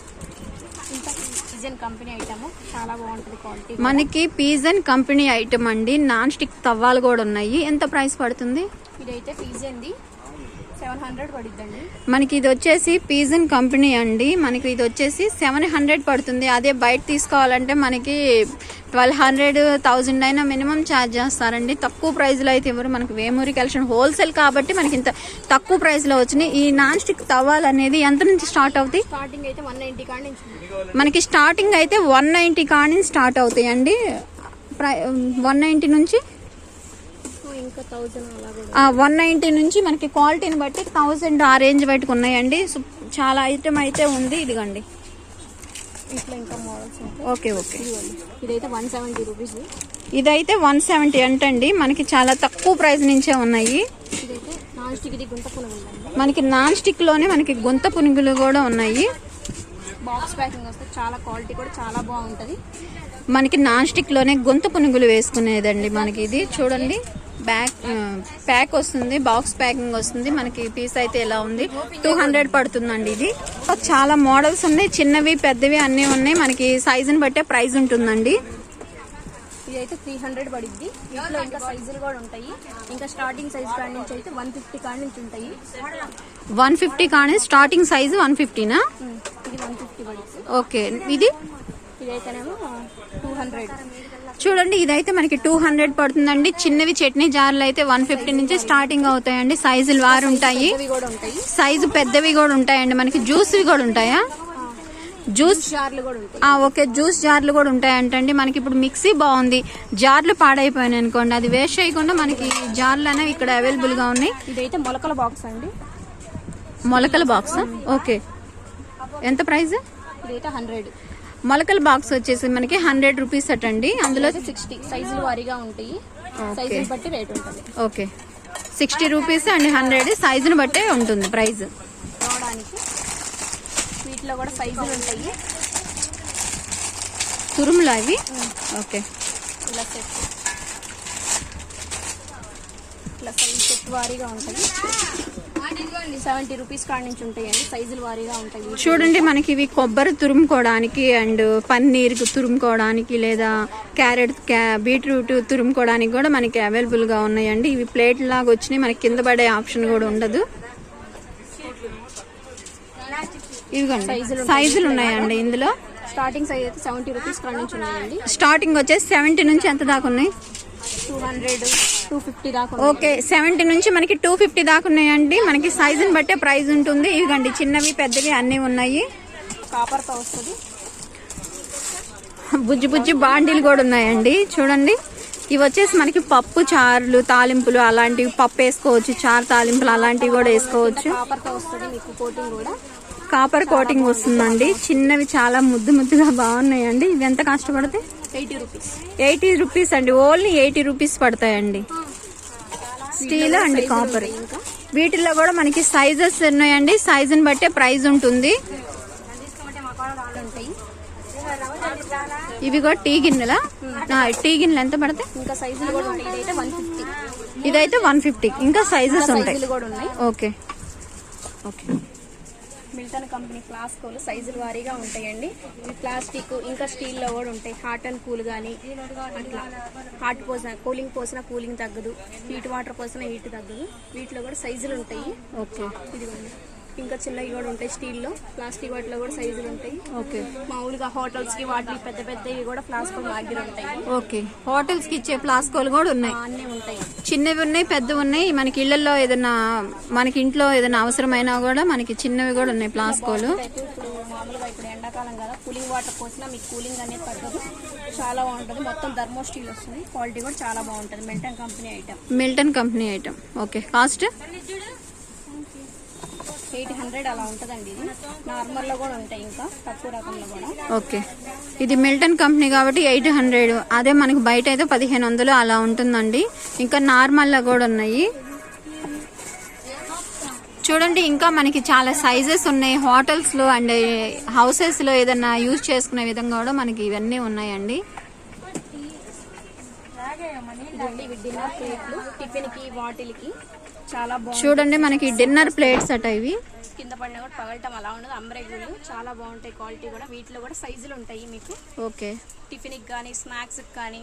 పిజన్ కంపెనీ ఐటమ్ చాలా బాగుంటుంది క్వాలిటీ. మనకి పిజన్ కంపెనీ ఐటమ్ అండి. నాన్ స్టిక్ తవ్వాలు కూడా ఉన్నాయి. ఎంత ప్రైస్ పడుతుంది? ఇదైతే పిజన్ది 700 పడుతుందండి. మనకి ఇది వచ్చేసి పిజన్ కంపెనీ అండి. మనకి ఇది వచ్చేసి 700 పడుతుంది. అదే బయట తీసుకోవాలంటే మనకి 1200, 1000 అయినా మినిమం ఛార్జ్ చేస్తారండి. తక్కువ ప్రైస్లో అయితే ఇవ్వరు. మనకి వేమూరి కలెక్షన్ హోల్సేల్ కాబట్టి మనకి ఇంత తక్కువ ప్రైస్లో వచ్చినాయి. ఈ నాన్ స్టిక్ తవ్వాలు అనేది ఎంత నుంచి స్టార్ట్ అవుతాయి? స్టార్టింగ్ అయితే 190 కాడ నుంచి. మనకి స్టార్టింగ్ అయితే 190 కాడ నుంచి స్టార్ట్ అవుతాయి అండి. 190 నుంచి ఇంకా 1000 అలా కూడా. 190 నుంచి మనకి క్వాలిటీని బట్టి 1000 ఆ రేంజ్ బయటకు ఉన్నాయండి. చాలా ఐటమ్ అయితే ఉంది. ఇదిగోండి ఇట్లా ఇంకా మోడల్స్ ఉంటాయి. ఓకే ఇదైతే 170 రూపీస్. ఇదైతే 170 అంటండి. మనకి చాలా తక్కువ ప్రైస్ నుంచే ఉన్నాయి. ఇదైతే నాన్ స్టిక్, ఇది గుంట పునుగులు అండి. మనకి నాన్ స్టిక్ లోనే మనకి గుంత పునుగులు కూడా ఉన్నాయి. బాక్స్ ప్యాకింగ్ వస్తే చాలా క్వాలిటీ కూడా చాలా బాగుంటుంది. మనకి నాన్ స్టిక్ లోనే గుంత పునుగులు వేసుకునేదండి. మనకి ఇది చూడండి ప్యాక్ వస్తుంది, బాక్స్ ప్యాకింగ్ వస్తుంది. మనకి పీస్ అయితే ఎలా ఉంది 200 పడుతుందండి. ఇది చాలా మోడల్స్ ఉన్నాయి, చిన్నవి పెద్దవి అన్నీ ఉన్నాయి. మనకి సైజుని బట్టే ప్రైస్ ఉంటుందండి. ఇదైతే 300 పడిద్ది. ఇంట్లో ఇంకా సైజులు కూడా ఉంటాయి. ఇంకా స్టార్టింగ్ సైజ్ కాడ నుంచి అయితే 150 కాడ నుంచి ఉంటాయి. 150 కానీ స్టార్టింగ్ సైజు 150నా? ఇది 150 పడిద్ది. ఓకే ఇదైతేనేమో 200. చూడండి ఇదైతే మనకి 200 పడుతుందండి. చిన్నవి చట్నీ జార్లు అయితే 150 నుంచి స్టార్టింగ్ అవుతాయండి. సైజులు వారు ఉంటాయి, సైజు పెద్దవి కూడా ఉంటాయండి. మనకి జ్యూస్వి కూడా ఉంటాయా? జ్యూస్ జార్లు కూడా ఉంటాయి. ఓకే జ్యూస్ జార్లు కూడా ఉంటాయంటండి. మనకి ఇప్పుడు మిక్సీ బాగుంది, జార్లు పాడైపోయాయి అనుకోండి, అది వేస్ట్ చేయకుండా మనకి జార్లు అనేవి ఇక్కడ అవైలబుల్ గా ఉన్నాయి. ఇదైతే మొలకల బాక్స్ అండి. మొలకల బాక్స్ ఓకే. ఎంత ప్రైస్? ఇదైతే 100. మొలకల బాక్స్ వచ్చేసి మనకి 100 రూపీస్ అటండి. అందులో 60 సైజులు వారీగా ఉంటాయి. సైజుని బట్టి రేట్ ఉంటుంది. ఓకే 60 రూపీస్ అండి. 100 సైజుని బట్టే ఉంటుంది ప్రైస్. రావడానికి వీటిలో కూడా సైజులు ఉంటాయి. తురుములు అవి ఓకే. ఇలా సైజ్ సెట్ వారీగా ఉంటుంది. 70 రూపీస్ కాడ నుంచి ఉంటాయండి. సైజులు వారీగా ఉంటాయి. చూడండి మనకి ఇవి కొబ్బరి తురుముకోవడానికి అండ్ పన్నీర్ తురుముకోవడానికి లేదా క్యారెట్ బీట్రూట్ తురుముకోవడానికి కూడా మనకి అవైలబుల్ గా ఉన్నాయండి. ఇవి ప్లేట్ లాగా వచ్చినాయి, మనకి కింద పడే ఆప్షన్ కూడా ఉండదు. ఇవిగోండి సైజులు సైజులు ఉన్నాయండి ఇందులో. స్టార్టింగ్ సైజ్ అయితే 70 రూపీస్ కాడ నుంచి ఉన్నాయండి. స్టార్టింగ్ వచ్చేసి 70 నుంచి ఎంత దాకా ఉన్నాయి? 200, 250 దాకా. ఓకే, 70 నుంచి మనకి 250 దాకా ఉన్నాయండి. మనకి సైజుని బట్టే ప్రైస్ ఉంటుంది. ఇవిగండి చిన్నవి పెద్దవి అన్నీ ఉన్నాయి. కాపర్తో వస్తుంది. బుజ్జి బుజ్జి బాండీలు కూడా ఉన్నాయండి చూడండి. ఇవి వచ్చేసి మనకి పప్పు చారులు తాలింపులు అలాంటివి, పప్పు వేసుకోవచ్చు, చారు తాలింపులు అలాంటివి కూడా వేసుకోవచ్చు. కాపర్తో వస్తుంది మీకు కోటింగ్ కూడా. కాపర్ కోటింగ్ వస్తుందండి. చిన్నవి చాలా ముద్దు ముద్దుగా బాగున్నాయండి. ఇవి ఎంత కాస్ట్ పడతాయి? 80 రూపీస్. 80 రూపీస్ అండి. ఓన్లీ 80 రూపీస్ పడతాయండి. Steel and copper. వీటిల్లో కూడా మనకి సైజెస్ ఉన్నాయండి. సైజుని బట్టే ప్రైస్ ఉంటుంది. ఇవి కూడా టీ గిన్నెలా? టీ గిన్నెలు ఎంత పడతాయి? ఇంకా సైజులు కూడా ఉంటాయి. ఇదైతే 150. ఇదైతే 150. ఇంకా సైజెస్ ఉంటాయి. సైజులు కూడా ఉన్నాయి. Okay okay. మిల్టన్ కంపెనీ ఫ్లాస్కోలు సైజుల వారీగా ఉంటాయండి. ఇవి ప్లాస్టిక్ ఇంకా స్టీల్లో కూడా ఉంటాయి. హాట్ అండ్ కూల్ కానీ అట్లా హాట్ పోసిన కూలింగ్ పోసిన కూలింగ్ తగ్గదు, హీట్ వాటర్ పోసిన హీట్ తగ్గదు. వీటిలో కూడా సైజులు ఉంటాయి. ఓకే. ఇదిగోండి ఇంకా చిన్నవి కూడా ఉంటాయి. స్టీల్లో ప్లాస్టిక్ వాటిలో కూడా సైజులు ఉంటాయి. ఓకే. మామూలుగా హోటల్స్ కి వాటికి పెద్ద పెద్దవి కూడా ఫ్లాస్కో మాదిరి ఉంటాయి. ఓకే. హోటల్స్ కి ఇచ్చే ఫ్లాస్కోలు కూడా ఉన్నాయి. అన్నీ ఉంటాయి. చిన్నవి ఉన్నాయి, పెద్దవి ఉన్నాయి. మనకి ఇళ్లలో ఏదైనా మనకి ఇంట్లో ఏదైనా అవసరమైనా కూడా మనకి చిన్నవి కూడా ఉన్నాయి ఫ్లాస్కోలు. ఇప్పుడు మామూలుగా ఇప్పుడు ఎండాకాలం కదా, కూలింగ్ వాటర్ పోసినా మీకు కూలింగ్ అనేది తగ్గదు. చాలా బాగుంటుంది. మొత్తం థర్మో స్టీల్ వస్తుంది. క్వాలిటీ కూడా చాలా బాగుంటుంది. Milton company item. Milton company item. Okay. Cost 800 అలా ఉంటుందండి. ఇది నార్మల్లో కూడా ఉంటాయి, ఇంకా తక్కువ రకంలో కూడా. ఓకే. ఇది మిల్టన్ కంపెనీ కాబట్టి 800. అదే మనకి బయట అయితే 1500 అలా ఉంటుందండి. ఇంకా నార్మల్లో కూడా ఉన్నాయి చూడండి. ఇంకా మనకి చాలా సైజెస్ ఉన్నాయి. హోటల్స్ లో అండ్ హౌసెస్ లో ఏదైనా యూజ్ చేసుకునే విధంగా కూడా మనకి ఇవన్నీ ఉన్నాయండి. ఇవి డిన్నర్ ప్లేట్లు టిఫిన్ కి వాటిల్కి చాలా బాగుంది. చూడండి మనకి డిన్నర్ ప్లేట్స్ అట. ఇవి కింద పడినా కూడా పగలటం అలా ఉండదు. అంబ్రెగ్గులు చాలా బాగుంటాయి. క్వాలిటీ కూడా. వీటిలో కూడా సైజులు ఉంటాయి మీకు. ఓకే. టిఫిన్ కి కానీ స్నాక్స్ కి కానీ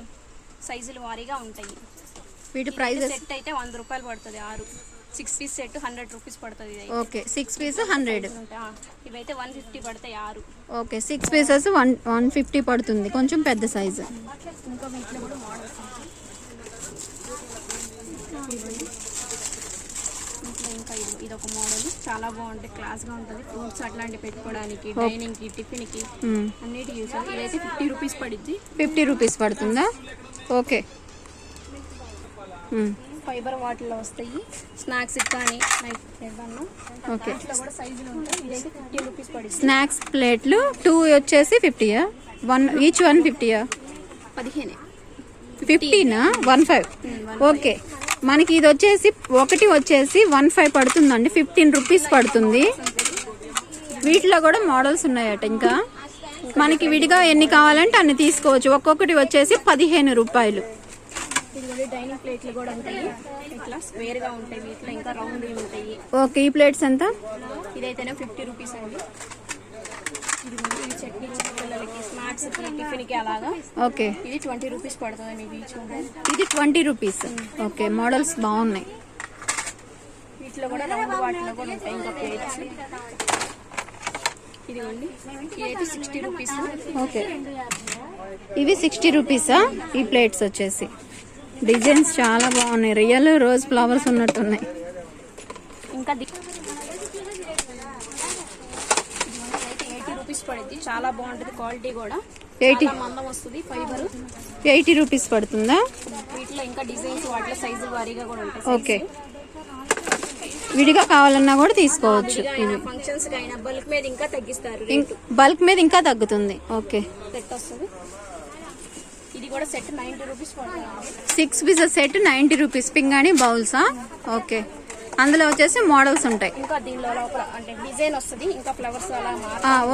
సైజులు వారీగా ఉంటాయి. వీటి ప్రైస్ సెట్ అయితే 100 రూపాయలు పడుతుంది. 6 పీస్ సెట్ 100 రూపీస్ పడుతుంది. ఓకే. 6 పీస్ 100. ఇవైతే 150 పడతాయి 6. ఓకే. 6 పీసెస్ 150 పడుతుంది. కొంచెం పెద్ద సైజు. ఇంకా వీటిలో కూడా మోడల్స్ ఇంకా ఇది ఒక మోడల్ చాలా బాగుంటుంది. క్లాస్ గా ఉంటుంది. ఫ్రూట్స్ అట్లాంటివి పెట్టుకోవడానికి, డైనింగ్ కి, టిఫిన్ కి అన్నిటి యూస్ అవుతుంది. ఇదైతే 50 రూపీస్ పడుద్ది. 50 రూపీస్ పడుతుందా? ఓకే. ఫైబర్ వాటిలో వస్తాయి. స్నాక్స్ కానీ ఓకే. కూడా సైజులు ఉంటాయి. ఇదైతే 50 రూపీస్ పడుతుంది. స్నాక్స్ ప్లేట్లు 2 వచ్చేసి 50యా? 1 ఈచ్ 150యా? 15. 15 15. ఓకే. మనకి ఇది వచ్చేసి ఒకటి వచ్చేసి 15 పడుతుందండి. 15 రూపీస్ పడుతుంది. వీటిలో కూడా మోడల్స్ ఉన్నాయట. ఇంకా మనకి విడిగా ఎన్ని కావాలంటే అన్ని తీసుకోవచ్చు. ఒక్కొక్కటి వచ్చేసి 15 రూపాయలు. డైనింగ్ ప్లేట్లు కూడా ఉంటాయి. ఇట్లా స్క్వేర్ గా ఉంటాయి. వీటిలో ఇంకా రౌండ్ ఉంటాయి. ఓకే. ఈ ప్లేట్స్ ఎంత? ఇదైతేనే 50 రూపీస్ అండి. ఇది చట్నీ పిల్లలకి, స్నాక్స్ కి, టిఫిన్ కి అలాగా. ఓకే. ఇది 20 రూపీస్ పడుతుంది మీకు ఈచ్. ఇది 20 రూపీస్. ఓకే. మోడల్స్ బాగున్నాయి. వీటిలో కూడా రౌండ్ వాటిలో కూడా ఉంటాయి ఇంకా ప్లేట్స్. ఇదిగోండి ఇదైతే 60 రూపీస్. ఓకే. ఇవి 60 రూపీసా? ఈ ప్లేట్స్ వచ్చేసి డిజైన్స్ చాలా బాగున్నాయి. రియల్ రోజ్ ఫ్లవర్స్ ఉన్నట్టున్నాయి. ఇంకా 80 రూపీస్ పడుద్ది. చాలా బాగుంటుంది. క్వాలిటీ కూడా 80 మందం వస్తుంది. ఫైబర్ 80 రూపీస్ పడుతుందా? వీటిలో ఇంకా డిజైన్స్ వాటిలో సైజు వారీగా కూడా ఉంటాయి. ఓకే. విడిగా కావాలన్నా కూడా తీసుకోవచ్చు. ఫంక్షన్స్ అయినా బల్క్ మీద ఇంకా తగ్గిస్తారు. బల్క్ మీద ఇంకా తగ్గుతుంది. ఓకే. సెట్ వస్తుంది. ఇది కూడా సెట్ 90 రూపీస్ పడుతుంది. 6 పీసెస్ సెట్ 90 రూపీస్. పింగాణి బౌల్సా? ఓకే. అందులో వచ్చేసి మోడల్స్ ఉంటాయి. ఇంకా దీనిలో లోపల అంటే డిజైన్ వస్తుంది. ఇంకా ఫ్లవర్స్ అలా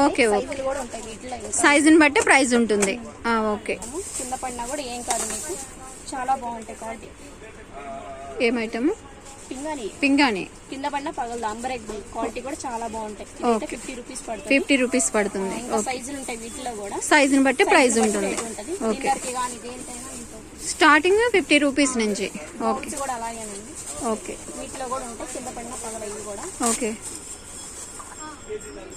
ఓకే. ఓకే. కూడా ఉంటాయి. వీటిలో సైజుని బట్టి ప్రైస్ ఉంటుంది. ఓకే. కింద పడినా కూడా ఏం కాదు మీకు. చాలా బాగుంటాయి క్వాలిటీ. ఏం ఐటమ్? పింగాణి. పింగాణి కింద పడిన పగలదు. అంబరెగ్గులు క్వాలిటీ కూడా చాలా బాగుంటాయి. 50 రూపీస్ పడుతుంది. 50 రూపీస్ పడుతుంది. సైజులు ఉంటాయి. వీటిలో కూడా సైజుని బట్టి ప్రైస్ ఉంటుంది. ఓకే. స్టార్టింగ్ 50 రూపీస్ నుంచి. ఓకే. కూడా అలాగేనండి. ఓకే. వీటిలో కూడా ఉంటాయి. కింద పడిన పగల ఇవి కూడా. ఓకే.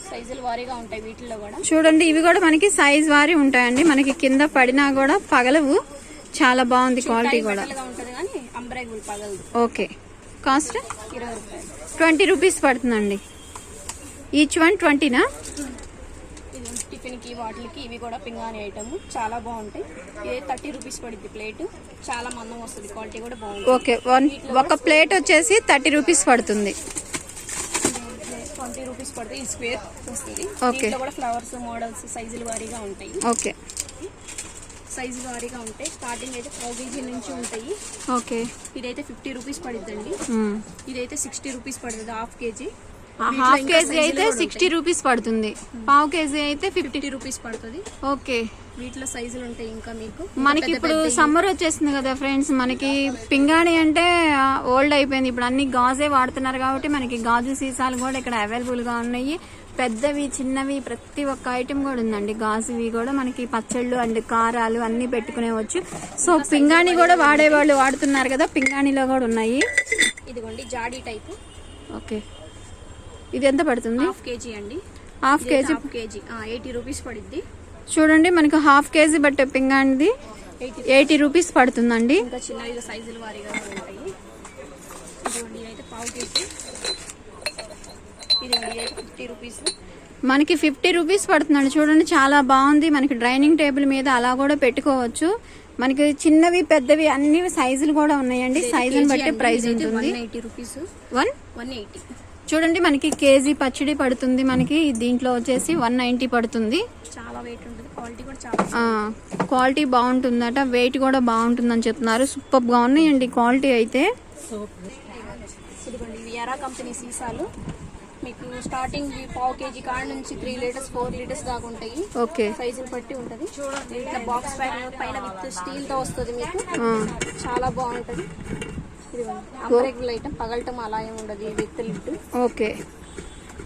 సైజులు వారీగా ఉంటాయి వీటిల్లో కూడా. చూడండి ఇవి కూడా మనకి సైజ్ వారీ ఉంటాయండి, మనకి కింద పడినా కూడా పగలవు. చాలా బాగుంది క్వాలిటీ కూడా. ఉంటది కానీ అంబ్రెలబుల్ పగలదు. ఓకే, కాస్ట్ 20 రూపాయలు. 20 రూపీస్ పడుతుందండి. ఈచ్ వన్ 20నా? ఇది టిఫిన్ కి వాటికి ఇవి కూడా పింగాణి ఐటమ్ చాలా బాగుంటాయి. ఇది 30 రూపీస్ పడుద్ది ప్లేట్. చాలా మందం వస్తుంది, క్వాలిటీ కూడా బాగుంది. ఓకే, ఒక ప్లేట్ వచ్చేసి 30 రూపీస్ పడుతుంది. 20 రూపీస్ పడుతుంది. ఈ స్క్వేర్ వస్తుంది. ఓకే. దీంట్లో కూడా ఫ్లవర్స్ మోడల్స్ సైజుల వారీగా ఉంటాయి. ఓకే, సైజు వారీగా ఉంటాయి. స్టార్టింగ్ అయితే 1 kg నుంచి ఉంటాయి. ఓకే. ఇదైతే 50 రూపీస్ పడుతుందండి. ఇదైతే 60 రూపీస్ పడుతుంది హాఫ్ కేజీ. హాఫ్ కేజీ అయితే 60 రూపీస్ పడుతుంది. పావు కేజీ అయితే 50 రూపీస్ పడుతుంది. ఓకే. వీటిలో సైజులు ఉంటాయి. ఇంకా మీకు మనకి ఇప్పుడు సమ్మర్ వచ్చేసింది కదా ఫ్రెండ్స్, మనకి పింగాణి అంటే ఓల్డ్ అయిపోయింది. ఇప్పుడు అన్ని గాజే వాడుతున్నారు కాబట్టి మనకి గాజు సీసాలు కూడా ఇక్కడ అవైలబుల్ గా ఉన్నాయి. పెద్దవి చిన్నవి ప్రతి ఒక్క ఐటమ్ కూడా ఉందండి. గాజువి కూడా మనకి పచ్చళ్ళు అండ్ కారాలు అన్ని పెట్టుకునేవచ్చు. సో పింగాణి కూడా వాడేవాళ్ళు వాడుతున్నారు కదా, పింగాణిలో కూడా ఉన్నాయి. ఇదిగోండి జాడీ టైప్. ఓకే, ఇది ఎంత పడుతుంది? హాఫ్ కేజీ అండి. హాఫ్ కేజీ 80 రూపీస్ పడుద్ది. చూడండి మనకి హాఫ్ కేజీ బట్టే పింగాణిది 80 రూపీస్ పడుతుందండి. ఇంకా చిన్న సైజుల వారీగా ఉంటాయి. ఇదిగోండి అయితే పావు కేజీ. ఇదిగోండి అయితే 50 రూపీస్. మనకి 50 రూపీస్ పడుతుందండి. చూడండి చాలా బాగుంది. మనకి డైనింగ్ టేబుల్ మీద అలా కూడా పెట్టుకోవచ్చు. మనకి చిన్నవి పెద్దవి అన్ని సైజులు కూడా ఉన్నాయండి. సైజుని బట్టి ప్రైస్ ఉంటుంది. 180 రూపీస్. 180. చూడండి మనకి కేజీ పచ్చడి పడుతుంది. మనకి దీంట్లో వచ్చేసి 190 పడుతుంది. చాలా వెయిట్ ఉంటుంది. క్వాలిటీ కూడా చాలా క్వాలిటీ బాగుంటుందట, వెయిట్ కూడా బాగుంటుందని చెప్తున్నారు. సూపర్ గా ఉన్నాయండి క్వాలిటీ అయితే. ఇదిగోండి ఇవి ఎరా కంపెనీ సీసాలు. మీకు స్టార్టింగ్ పావు కేజీ కాడ నుంచి 3 లీటర్స్ 4 లీటర్స్ దాకా ఉంటాయి. ఓకే, సైజులు బట్టి ఉంటది. ఇట్లా బాక్స్ ప్యాక్ పైన విత్ స్టీల్ తో వస్తుంది మీకు. చాలా బాగుంటది. అంబ్రెలబుల్ ఐటమ్, పగలటం అలా ఏమి ఉండదు. With lid. ఓకే,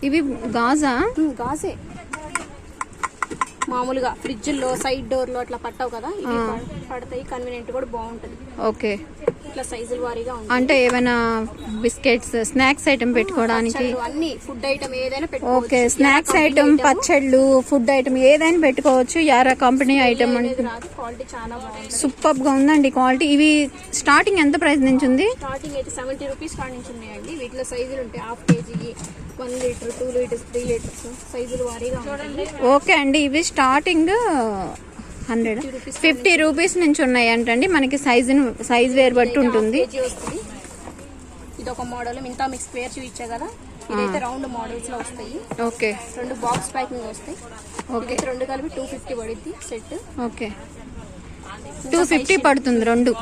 ఇవి గాజా? గాజే. మామూలుగా ఫ్రిడ్జ్ లో సైడ్ డోర్ లో అట్లా పట్టవు కదా, ఇవి పడతాయి. కన్వీనియంట్ కూడా బాగుంటది. ఓకే, ఇట్లా సైజుల వారీగా ఉంటాయి. అంటే ఏమైనా బిస్కెట్స్ స్నాక్స్ ఐటమ్ పెట్టుకోవడానికి అన్ని ఫుడ్ ఐటమ్ ఏదైనా పెట్టుకోవచ్చు. ఓకే, స్నాక్స్ ఐటమ్, పచ్చళ్ళు, ఫుడ్ ఐటమ్ ఏదైనా పెట్టుకోవచ్చు. యారా కంపెనీ ఐటమ్ అంటే క్వాలిటీ చాలా బాగుంది. సూపర్ గా ఉందండి క్వాలిటీ. ఇవి స్టార్టింగ్ ఎంత ప్రైస్ నుంచి ఉంది? స్టార్టింగ్ అయితే 70 రూపీస్ కాడ నుంచి ఉన్నాయండి. వీటిలో సైజులు ఉంటాయి. Half KG, 1 litre, 2 litres, 3 litres సైజులు వారీగా ఉంటుంది. ఓకే అండి, ఇవి స్టార్టింగ్ 50 రూపీస్ నుంచి ఉన్నాయి అంటండి. మనకి సైజ్ వేరు బట్టి ఉంటుంది. ఇది ఒక మోడల్. మిగతా మీకు స్క్వేర్ చూపించా కదా, ఇదైతే రౌండ్ మోడల్స్ లో వస్తాయి. ఓకే, 2 బాక్స్ ప్యాకింగ్ వస్తాయి. ఓకే, 2 కలిపి 250 పడుద్ది సెట్. ఓకే, 250 పడుతుంది 2.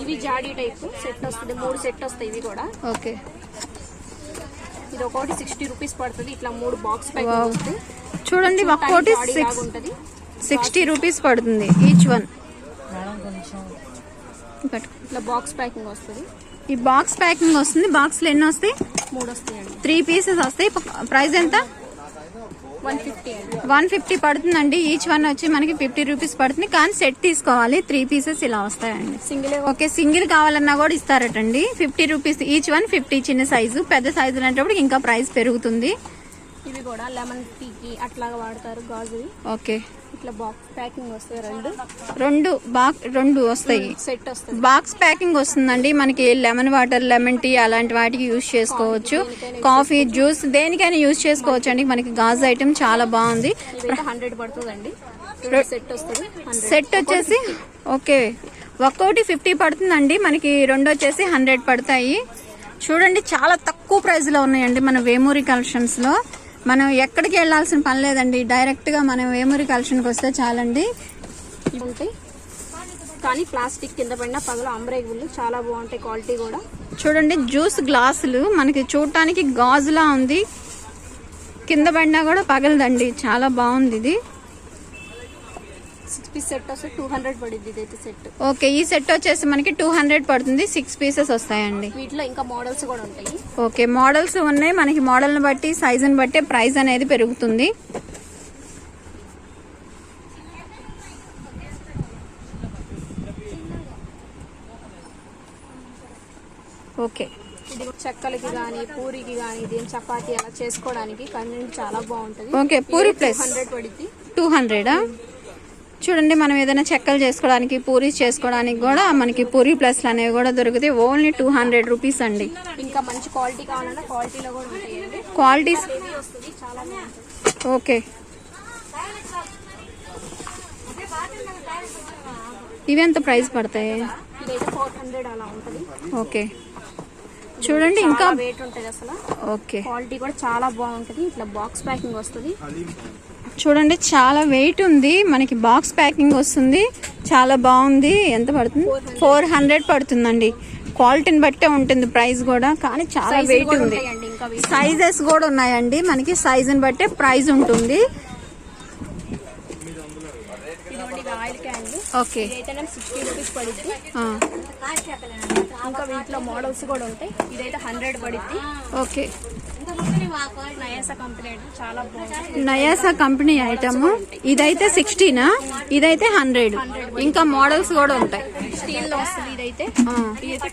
ఇవి జాడీ టైప్ సెట్ వస్తుంది. 3 సెట్ వస్తాయి ఇవి కూడా. ఓకే, ఇది ఒకటి 60 రూపీస్ పడుతుంది. ఇట్లా 3 బాక్స్ ప్యాకింగ్ వస్తాయి. చూడండి ఒక్కోటి 60 రూపీస్ పడుతుంది ఈచ్ వన్. ఇట్లా బాక్స్ ప్యాకింగ్ వస్తుంది. ఈ బాక్స్ ప్యాకింగ్ వస్తుంది. బాక్స్ లో ఎన్ని వస్తాయి? 3 వస్తాయండి. 3 పీసెస్ వస్తాయి. ప్రైస్ ఎంత? 150. 150 పడుతుందండి. ఈచ్ వన్ వచ్చి మనకి 50 రూపీస్ పడుతుంది. కానీ సెట్ తీసుకోవాలి. 3 పీసెస్ ఇలా వస్తాయండి. సింగిల్. ఓకే, సింగిల్ కావాలన్నా కూడా ఇస్తారటండి. 50 రూపీస్ ఈచ్ వన్. 50 చిన్న సైజు. పెద్ద సైజు అనేటప్పుడు ఇంకా ప్రైస్ పెరుగుతుంది. ఇవి కూడా లెమన్ టీకి అట్లాగా వాడతారు గాజు. ఓకే, ఇట్లా బాక్స్ ప్యాకింగ్ వస్తాయి. 2 వస్తాయి. సెట్ వస్తుంది. బాక్స్ ప్యాకింగ్ వస్తుందండి. మనకి లెమన్ వాటర్, లెమన్ టీ అలాంటి వాటికి యూజ్ చేసుకోవచ్చు. కాఫీ, జ్యూస్ దేనికైనా యూజ్ చేసుకోవచ్చు అండి. మనకి గాజు ఐటమ్ చాలా బాగుంది. 100 పడుతుందండి. సెట్ వస్తుంది. సెట్ వచ్చేసి ఓకే ఒక్కోటి 50 పడుతుందండి. మనకి 2 వచ్చేసి 100 పడతాయి. చూడండి చాలా తక్కువ ప్రైస్ లో ఉన్నాయండి మన వేమూరి కలెక్షన్స్ లో. మనం ఎక్కడికి వెళ్లాల్సిన పని లేదండి. డైరెక్ట్ గా మనం వేమూరి కలెక్షన్కి వస్తే చాలండి. ఉంటాయి కానీ ప్లాస్టిక్ కింద పడిన పగలు అంబ్రెలబుల్ చాలా బాగుంటాయి. క్వాలిటీ కూడా చూడండి. జ్యూస్ గ్లాసులు మనకి చూడటానికి గాజులా ఉంది. కింద పడినా కూడా పగలదండి. చాలా బాగుంది ఇది. 6 పీస్ సెట్ వస్తే 200 పడుద్ది. ఇదైతే సెట్. ఓకే, ఈ సెట్ వచ్చేసి మనకి 200 పడుతుంది. 6 పీసెస్ వస్తాయండి. వీటిలో ఇంకా మోడల్స్ కూడా ఉంటాయి. ఓకే, మోడల్స్ ఉన్నాయి. మనకి మోడల్ని బట్టి సైజుని బట్టి ప్రైస్ అనేది పెరుగుతుంది. ఓకే, ఇది చెక్కలకి కానీ పూరికి కానీ దీని చపాతీ అలా చేసుకోవడానికి కంటెంట్ చాలా బాగుంటుంది. ఓకే, పూరి ప్లస్ 100 పడుద్ది. 200. చూడండి, మనం ఏదైనా చెక్కలు చేసుకోవడానికి పూరి చేసుకోవడానికి కూడా మనకి పూరి ప్లస్లు అనేవి కూడా దొరుకుతాయి. ఓన్లీ 200 రూపీస్ అండి. ఇంకా మంచి క్వాలిటీ కావాలన్నా క్వాలిటీలో కూడా ఉంటాయండి. క్వాలిటీస్ హెవీ వస్తుంది, చాలా బాగుంటుంది. ఓకే. ఇవి ఎంత ప్రైస్ పడతాయి? ఇదైతే 400 అలా ఉంటుంది. ఓకే, చూడండి ఇంకా వెయిట్ ఉంటుంది అసలు. ఓకే, క్వాలిటీ కూడా చాలా బాగుంటుంది. ఇట్లా బాక్స్ ప్యాకింగ్ వస్తుంది. చూడండి చాలా వెయిట్ ఉంది, మనకి బాక్స్ ప్యాకింగ్ వస్తుంది, చాలా బాగుంది. ఎంత పడుతుంది? 400 పడుతుందండి. క్వాలిటీని బట్టే ఉంటుంది ప్రైస్ కూడా, కానీ చాలా వెయిట్ ఉంది. సైజెస్ కూడా ఉన్నాయండి, మనకి సైజుని బట్టే ప్రైస్ ఉంటుంది. ఆయిల్ క్యాన్లు ఓకే, ఇదైతే 60 రూపీస్ పడుద్ది. ఇంకా వీటిలో మోడల్స్ కూడా ఉంటాయి. ఇదైతే 100 పడుద్ది. ఓకే, నయాసా కంపెనీ చాలా బాగుంది. Nayasa company item. ఇదైతే 60నా, ఇదైతే 100. ఇంకా మోడల్స్ కూడా ఉంటాయి. స్టీల్ లో వస్తుంది. ఇదైతే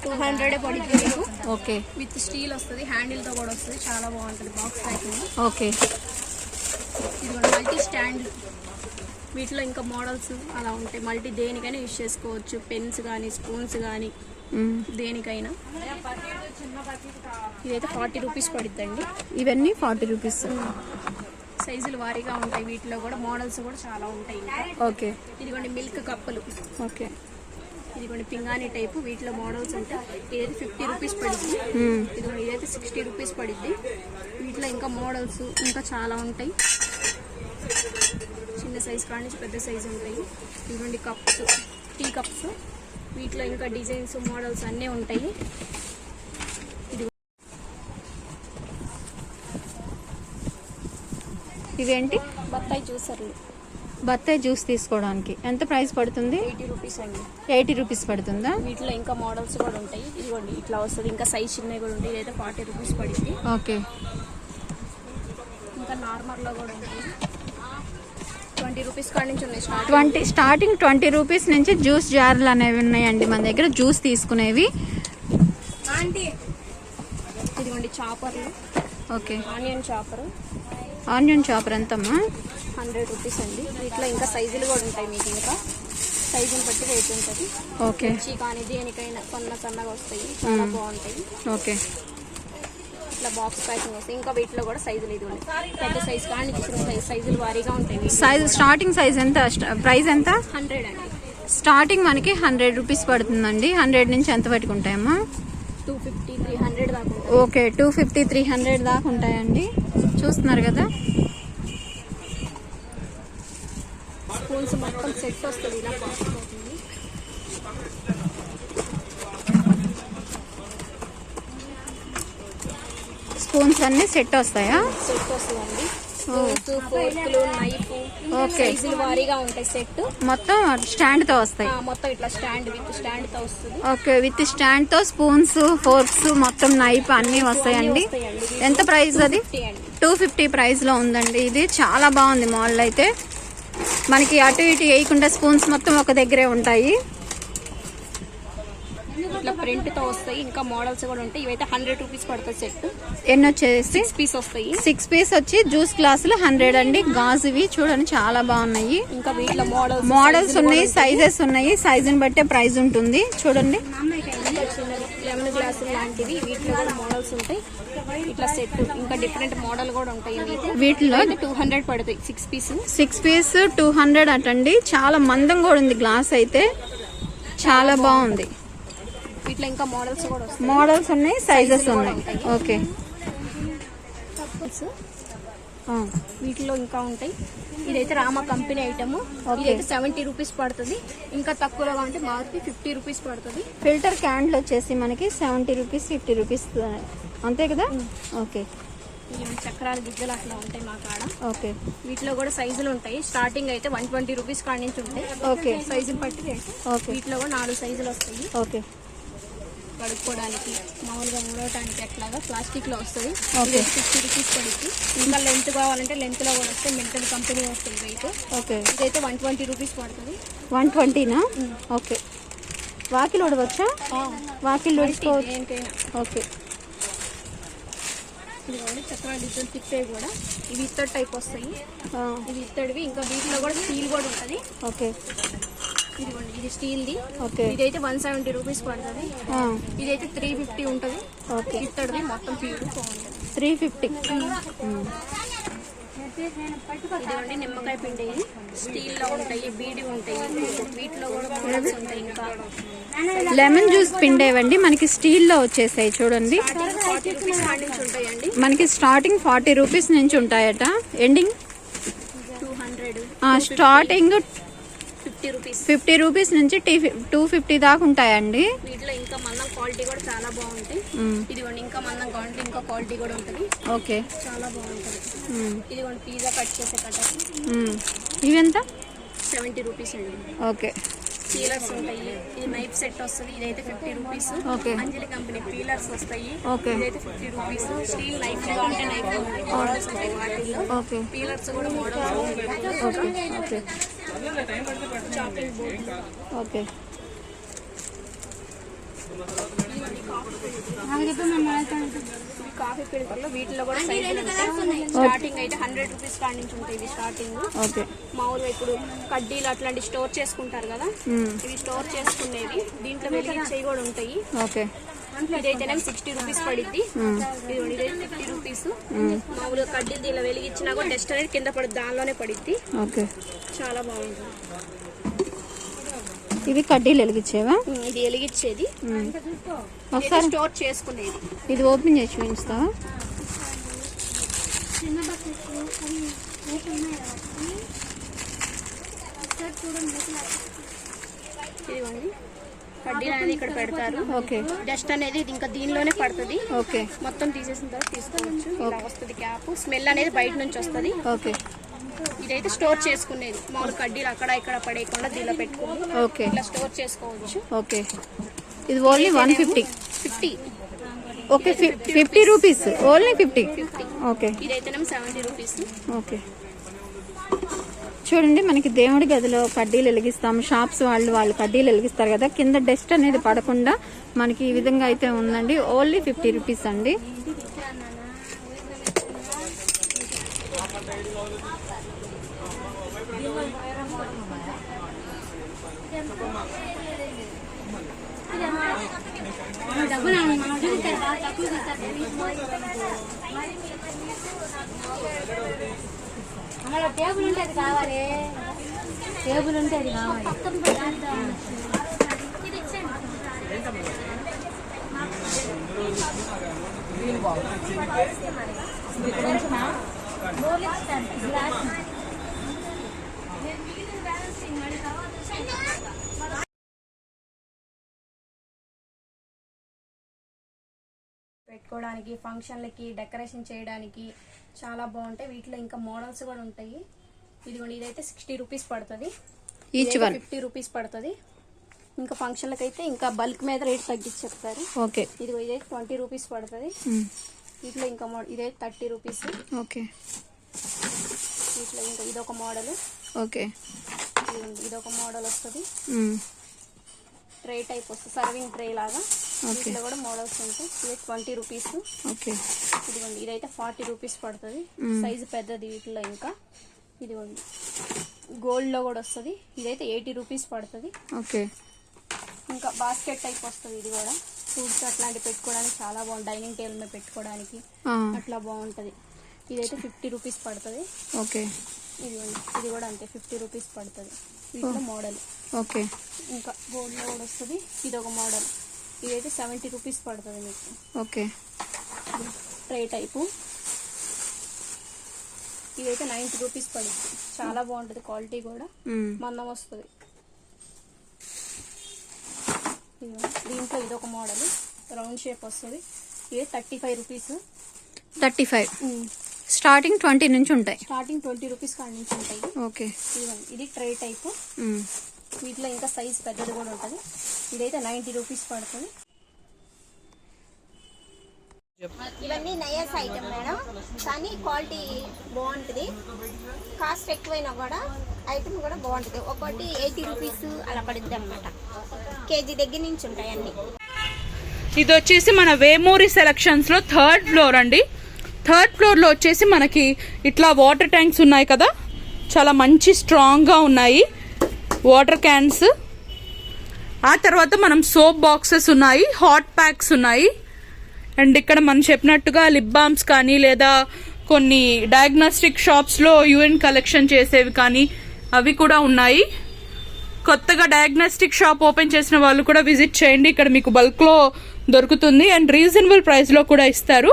200 పడుద్ది మీకు. ఓకే, విత్ స్టీల్ వస్తుంది, హ్యాండిల్ తో కూడా వస్తుంది. చాలా బాగుంటుంది బాక్స్ ప్యాకింగ్. ఓకే, ఇది మల్టీ స్టాండ్. వీటిలో ఇంకా మోడల్స్ అలా ఉంటాయి. మల్టీ దేనికైనా యూజ్ చేసుకోవచ్చు. పెన్స్ కానీ స్పూన్స్ కానీ దేనికైనా. ఇదైతే 40 రూపీస్ పడుద్దండి. ఇవన్నీ 40 రూపీస్. సైజులు వారీగా ఉంటాయి. వీటిలో కూడా మోడల్స్ కూడా చాలా ఉంటాయి. ఓకే, ఇదిగోండి మిల్క్ కప్పులు. ఓకే, ఇదిగోండి పింగాణి టైపు. వీటిలో మోడల్స్ ఉంటాయి. ఇదైతే 50 రూపీస్ పడుద్ది. ఇదిగోండి ఇదైతే 60 రూపీస్ పడుద్ది. వీటిలో ఇంకా మోడల్స్ ఇంకా చాలా ఉంటాయి. చిన్న సైజ్ కానీ పెద్ద సైజ్ ఉంటాయి. ఇదిగోండి కప్స్, టీ కప్స్. వీటిలో ఇంకా డిజైన్స్ మోడల్స్ అన్నీ ఉంటాయి. ఇవేంటి? బత్తాయి జ్యూసర్లు. బత్తాయి జ్యూస్ తీసుకోవడానికి ఎంత ప్రైస్ పడుతుంది? 80 రూపీస్ అండి. 80 రూపీస్ పడుతుందా? వీటిలో ఇంకా మోడల్స్ కూడా ఉంటాయి. ఇదిగోండి ఇట్లా వస్తుంది. ఇంకా సైజ్ చిన్నవి కూడా ఉంటాయి. ఇదైతే 40 రూపీస్ పడింది. ఓకే, ఇంకా నార్మల్లో కూడా ఉంటాయి. 20 రూపీస్ కాడ నుంచి ఉన్నాయి. స్టార్టింగ్ 20 రూపీస్ నుంచి జ్యూస్ జార్లు అనేవి ఉన్నాయండి మన దగ్గర, జ్యూస్ తీసుకునేవి. ఇదిగోండి చాపర్లు. ఓకే, ఆనియన్ చాపర్ ఎంతమ్మా? 100 రూపీస్ అండి. వీటిలో ఇంకా సైజులు కూడా ఉంటాయి. మీకు ఇంకా సైజుని బట్టి రేట్ ఉంటుంది. ఓకే, కానీ దేనికైనా సన్నగా వస్తాయి. చాలా బాగుంటాయి. ఓకే, ఇట్లా బాక్స్ ప్యాకింగ్ వస్తాయి. ఇంకా వీటిలో కూడా సైజులు ఇది ఉన్నాయి. పెద్ద సైజ్ కానీ చిన్న సైజులు వారీగా ఉంటాయి. స్టార్టింగ్ సైజ్ ఎంత? ప్రైస్ ఎంత? 100 అండి. స్టార్టింగ్ మనకి 100 రూపీస్ పడుతుందండి. 100 నుంచి ఎంత వరకు ఉంటాయమ్మా? 250, 300 దాకా. ఓకే, 250, 300 దాకా ఉంటాయండి. చూస్తున్నారు కదా. స్పూన్స్ మొత్తం సెట్ వస్తుంది. ఇలా కాస్ట్ అవుతుంది. స్పూన్స్ అన్ని సెట్ వస్తాయా? సెట్ వస్తుందండి. స్పూన్స్, ఫోర్కులు, నైఫ్ సైజులు వారీగా ఉంటాయి. సెట్ మొత్తం స్టాండ్ తో వస్తాయి. మొత్తం ఇట్లా స్టాండ్ విత్ స్టాండ్ తో వస్తుంది. ఓకే, విత్ స్టాండ్ తో స్పూన్స్, ఫోర్క్స్, మొత్తం నైఫ్ అన్ని వస్తాయండి. ఎంత ప్రైస్ అది? 250 ప్రైస్ లో ఉందండి. ఇది చాలా బాగుంది మోడల్. అయితే మనకి అటు ఇటు వేయకుండా స్పూన్స్ మొత్తం ఒక దగ్గరే ఉంటాయి. ఇట్లా ప్రింట్ తో వస్తాయి. ఇంకా మోడల్స్ కూడా ఉంటాయి. ఇవైతే 100 రూపీస్ పడుతుంది సెట్. ఎన్ని వచ్చేసి 6 పీస్ వస్తాయి. 6 పీస్ వచ్చి జ్యూస్ గ్లాసులు 100 అండి. గాజువి చూడండి చాలా బాగున్నాయి. ఇంకా వీటిలో మోడల్స్ ఉన్నాయి, సైజెస్ ఉన్నాయి. సైజుని బట్టే ప్రైస్ ఉంటుంది. చూడండి లెమన్ గ్లాసులు లాంటివి. వీటిలో కూడా మోడల్స్ ఉంటాయి. ఇట్లా సెట్ ఇంకా డిఫరెంట్ మోడల్ కూడా ఉంటాయి. వీటిలో 200 పడుతాయి 6 పీస్. 6 పీస్ 200 అటండి. చాలా మందం కూడా ఉంది గ్లాస్ అయితే, చాలా బాగుంది. వీటిలో ఇంకా మోడల్స్ కూడా వస్తాయి. మోడల్స్ ఉన్నాయి, సైజెస్ ఉన్నాయి. ఓకే, వీటిలో ఇంకా ఉంటాయి. ఇదైతే రామ కంపెనీ ఐటమ్. ఇదైతే 70 రూపీస్ పడుతుంది. ఇంకా తక్కువలో అంటే మారుతి 50 రూపీస్ పడుతుంది. ఫిల్టర్ క్యాండ్లు వచ్చేసి మనకి 70 రూపీస్, 50 రూపీస్ అంతే కదా. ఓకే, చక్రాలు గిద్దలు అట్లా ఉంటాయి మా కాడ. ఓకే, వీటిలో కూడా సైజులు ఉంటాయి. స్టార్టింగ్ అయితే 120 రూపీస్ కాడ నుంచి ఉంటాయి. ఓకే, సైజులు బట్టి రేట్. ఓకే, వీటిలో కూడా 4 సైజులు వస్తాయి. ఓకే, కడుక్కోవడానికి మామూలుగా మూడవటానికి అట్లాగా ప్లాస్టిక్ లో వస్తుంది. ఓకే, 60 రూపీస్ పడుతుంది. ఇంకా లెంత్ కావాలంటే లెంత్ లో కూడా వస్తాయి. మిల్టన్ కంపెనీ వస్తుంది రేట్. ఓకే, ఇదైతే 120 రూపీస్ పడుతుంది. 120నా? ఓకే, వాకిలు ఉడవచ్చా? వాకిలు ఉడుచుకోవచ్చు. దేనికైనా. ఓకే, ఇదిగోండి చక్రాలు డిజైన్ తిప్పేవి కూడా ఇవి ఇత్తడి టైప్ వస్తాయి. ఆ, ఇవి ఇత్తడివి. ఇంకా వీటిలో కూడా స్టీల్ కూడా ఉంటుంది. ఓకే ఇదిగోండి ఇది స్టీల్ది. ఓకే ఇదైతే 170 రూపీస్ పడుతుంది. ఆ, ఇదైతే 350 ఉంటుంది. ఓకే ఇత్తడిది మొత్తం ప్యూర్ బాగుంటుంది. 350. ఇదిగోండి నిమ్మకాయ పిండి స్టీల్లో ఉంటాయి, బీడి ఉంటాయి. వీటిలో కూడా మోడల్స్ ఉంటాయి. ఇంకా లెమన్ జ్యూస్ పిండేవండి మనకి స్టీల్లో వచ్చేసాయి చూడండి. 40 రూపీస్ నుంచి ఉంటాయండి. మనకి స్టార్టింగ్ 40 రూపీస్ నుంచి ఉంటాయట. ఎండింగ్ 200 స్టార్టింగ్ 50 రూపీస్ 50 రూపీస్ నుంచి 250 దాకా ఉంటాయండి. వీటిలో ఇంకా మందం క్వాలిటీ కూడా చాలా బాగుంటాయి. ఇదిగోండి ఇంకా మందం క్వాలిటీ ఇంకా క్వాలిటీ కూడా ఉంటుంది. ఓకే చాలా బాగుంటుంది. ఇదిగోండి పిజ్జా కట్ చేసే కట్టర్ ఇవెంత? 70 రూపీస్ అండి. ఓకే పీలర్స్ ఉంటాయి. ఇది నైఫ్ సెట్ వస్తుంది. ఇదైతే 50 rupees. Okay Anjali company peelers వస్తాయి. ఓకే ఇదైతే 50 రూపీస్. స్టీల్ నైఫ్ అంటే నైఫ్ మోడల్స్ ఉంటాయి. వాటిల్లో ఓకే పీలర్స్ కూడా మోడల్స్ ఉంటాయి. Okay okay chopping board. Okay coffee ఫిల్టర్లో వీటిలో కూడా సైజులు ఉంటాయి. స్టార్టింగ్ అయితే 100 రూపీస్ కాడి నుంచి ఉంటాయి. ఇవి స్టార్టింగ్. ఓకే మామూలుగా ఇప్పుడు కడ్డీలు అట్లాంటి స్టోర్ చేసుకుంటారు కదా, ఇవి స్టోర్ చేసుకునేవి. దీంట్లో వెలిగించేవి కూడా ఉంటాయి. ఓకే ఇదైతేనే 60 రూపీస్ పడిద్ది. ఇదైతే 50 రూపీస్. మామూలుగా కడ్డీలు దీనిలో వెలిగించినా కూడా డస్ట్ అనేది కింద పడుద్ది, దానిలోనే పడిద్ది. ఓకే చాలా బాగుంటుంది. ఇవి కడ్డీలు వెలిగించేవా? ఇది వెలిగించేది. ఒకసారి స్టోర్ చేసుకునేది. ఇది ఓపెన్ చేసి చూపిస్తావా? ఇదిగోండి కడ్డీలు అనేది ఇక్కడ పెడతారు. ఓకే డస్ట్ అనేది ఇది ఇంకా దీనిలోనే పడుతుంది. ఓకే మొత్తం తీసేసిన తర్వాత తీసుకోవచ్చు. ఇలా వస్తుంది క్యాప్. స్మెల్ అనేది బయట నుంచి వస్తుంది. ఓకే ఇదైతే స్టోర్ చేసుకునేది. మామూలు కడ్డీలు అక్కడ ఇక్కడ పడేయకుండా దీనిలో పెట్టుకుని ఓకే ఇట్లా స్టోర్ చేసుకోవచ్చు. ఓకే ఇది only 150. 50. Okay 50 rupees only 50. Okay ఇదైతేనేమో 70 రూపీస్. ఓకే చూడండి మనకి దేవుడి గదిలో కడ్డీలు వెలిగిస్తాము. షాప్స్ వాళ్ళు కడ్డీలు వెలిగిస్తారు కదా, కింద డస్ట్ అనేది పడకుండా మనకి ఈ విధంగా అయితే ఉందండి. ఓన్లీ 50 రూపీస్ అండి. టేబుల్ ఉంటే అది కావాలి. టేబుల్ ఉంటే అది కావాలి. పెట్టుకోవడానికి, ఫంక్షన్లకి డెకరేషన్ చేయడానికి చాలా బాగుంటాయి. వీటిలో ఇంకా మోడల్స్ కూడా ఉంటాయి. ఇదిగోండి ఇదైతే 60 రూపీస్ పడుతుంది. ఈచ్ వన్ 50 రూపీస్ పడుతుంది. ఇంకా ఫంక్షన్లకి అయితే ఇంకా బల్క్ మీద రేట్ తగ్గించి చెప్తారు. ఓకే ఇదిగో ఇదైతే 20 రూపీస్ పడుతుంది. వీటిలో ఇంకా ఇదైతే 30 రూపీస్. ఓకే వీటిలో ఇంకా ఇదొక మోడల్. ఓకే ఇదొక మోడల్ వస్తుంది. ట్రే టైప్ వస్తుంది, సర్వింగ్ ట్రే లాగా. వీటిలో కూడా మోడల్స్ ఉంటాయి. ఇది 20 రూపీస్. ఓకే ఇదిగోండి ఇదైతే 40 రూపీస్ పడుతుంది. సైజు పెద్దది. వీటిలో ఇంకా ఇదిగోండి గోల్డ్ లో కూడా వస్తుంది. ఇదైతే 80 రూపీస్ పడుతుంది. ఓకే ఇంకా బాస్కెట్ టైప్ వస్తుంది. ఇది కూడా ఫ్రూట్స్ అట్లాంటివి పెట్టుకోవడానికి చాలా బాగుంది. డైనింగ్ టేబుల్ మీద పెట్టుకోవడానికి అట్లా బాగుంటుంది. ఇదైతే 50 రూపీస్ పడుతుంది. ఓకే ఇదిగోండి ఇది కూడా అంతే 50 రూపీస్ పడుతుంది. వీటిలో మోడల్. ఓకే ఇంకా గోల్డ్ లో కూడా వస్తుంది. ఇది ఒక మోడల్. ఇదైతే 70 రూపీస్ పడుతుంది మీకు. Okay tray type. ఇదైతే 90 రూపీస్ పడుతుంది. చాలా బాగుంటుంది. క్వాలిటీ కూడా మందం వస్తుంది. దీంట్లో ఇదొక మోడల్ రౌండ్ షేప్ వస్తుంది. ఇది 35 రూపీస్. 35 స్టార్టింగ్ 20 నుంచి ఉంటాయి. స్టార్టింగ్ 20 రూపీస్ కాడి నుంచి ఉంటాయి. ఓకే ఇది ట్రే టైప్. వీటిలో ఇంకా సైజ్ పెద్దది కూడా ఉంటుంది. ఇదైతే 90 రూపీస్ పడుతుంది. ఇవన్నీ నయాస్ ఐటమ్ మేడం, కానీ క్వాలిటీ బాగుంటుంది. కాస్ట్ ఎక్కువైనా కూడా ఐటమ్ కూడా బాగుంటుంది. ఒక్కొక్కటి 80 రూపీస్ అలా పడుద్ది అనమాట. కేజీ దగ్గర నుంచి ఉంటాయి అన్ని. ఇది వచ్చేసి మన వేమూరి సెలక్షన్స్ లో 3rd ఫ్లోర్ అండి. థర్డ్ ఫ్లోర్లో వచ్చేసి మనకి ఇట్లా వాటర్ ట్యాంక్స్ ఉన్నాయి కదా, చాలా మంచి స్ట్రాంగ్గా ఉన్నాయి వాటర్ క్యాన్స్. ఆ తర్వాత మనం సోప్ బాక్సెస్ ఉన్నాయి, హాట్ ప్యాక్స్ ఉన్నాయి. అండ్ ఇక్కడ మనం చెప్పినట్టుగా లిప్ బామ్స్ కానీ లేదా కొన్ని డయాగ్నోస్టిక్ షాప్స్లో యూఎన్ కలెక్షన్ చేసేవి కానీ అవి కూడా ఉన్నాయి. కొత్తగా డయాగ్నోస్టిక్ షాప్ ఓపెన్ చేసిన వాళ్ళు కూడా విజిట్ చేయండి, ఇక్కడ మీకు బల్క్లో దొరుకుతుంది అండ్ రీజనబుల్ ప్రైస్లో కూడా ఇస్తారు.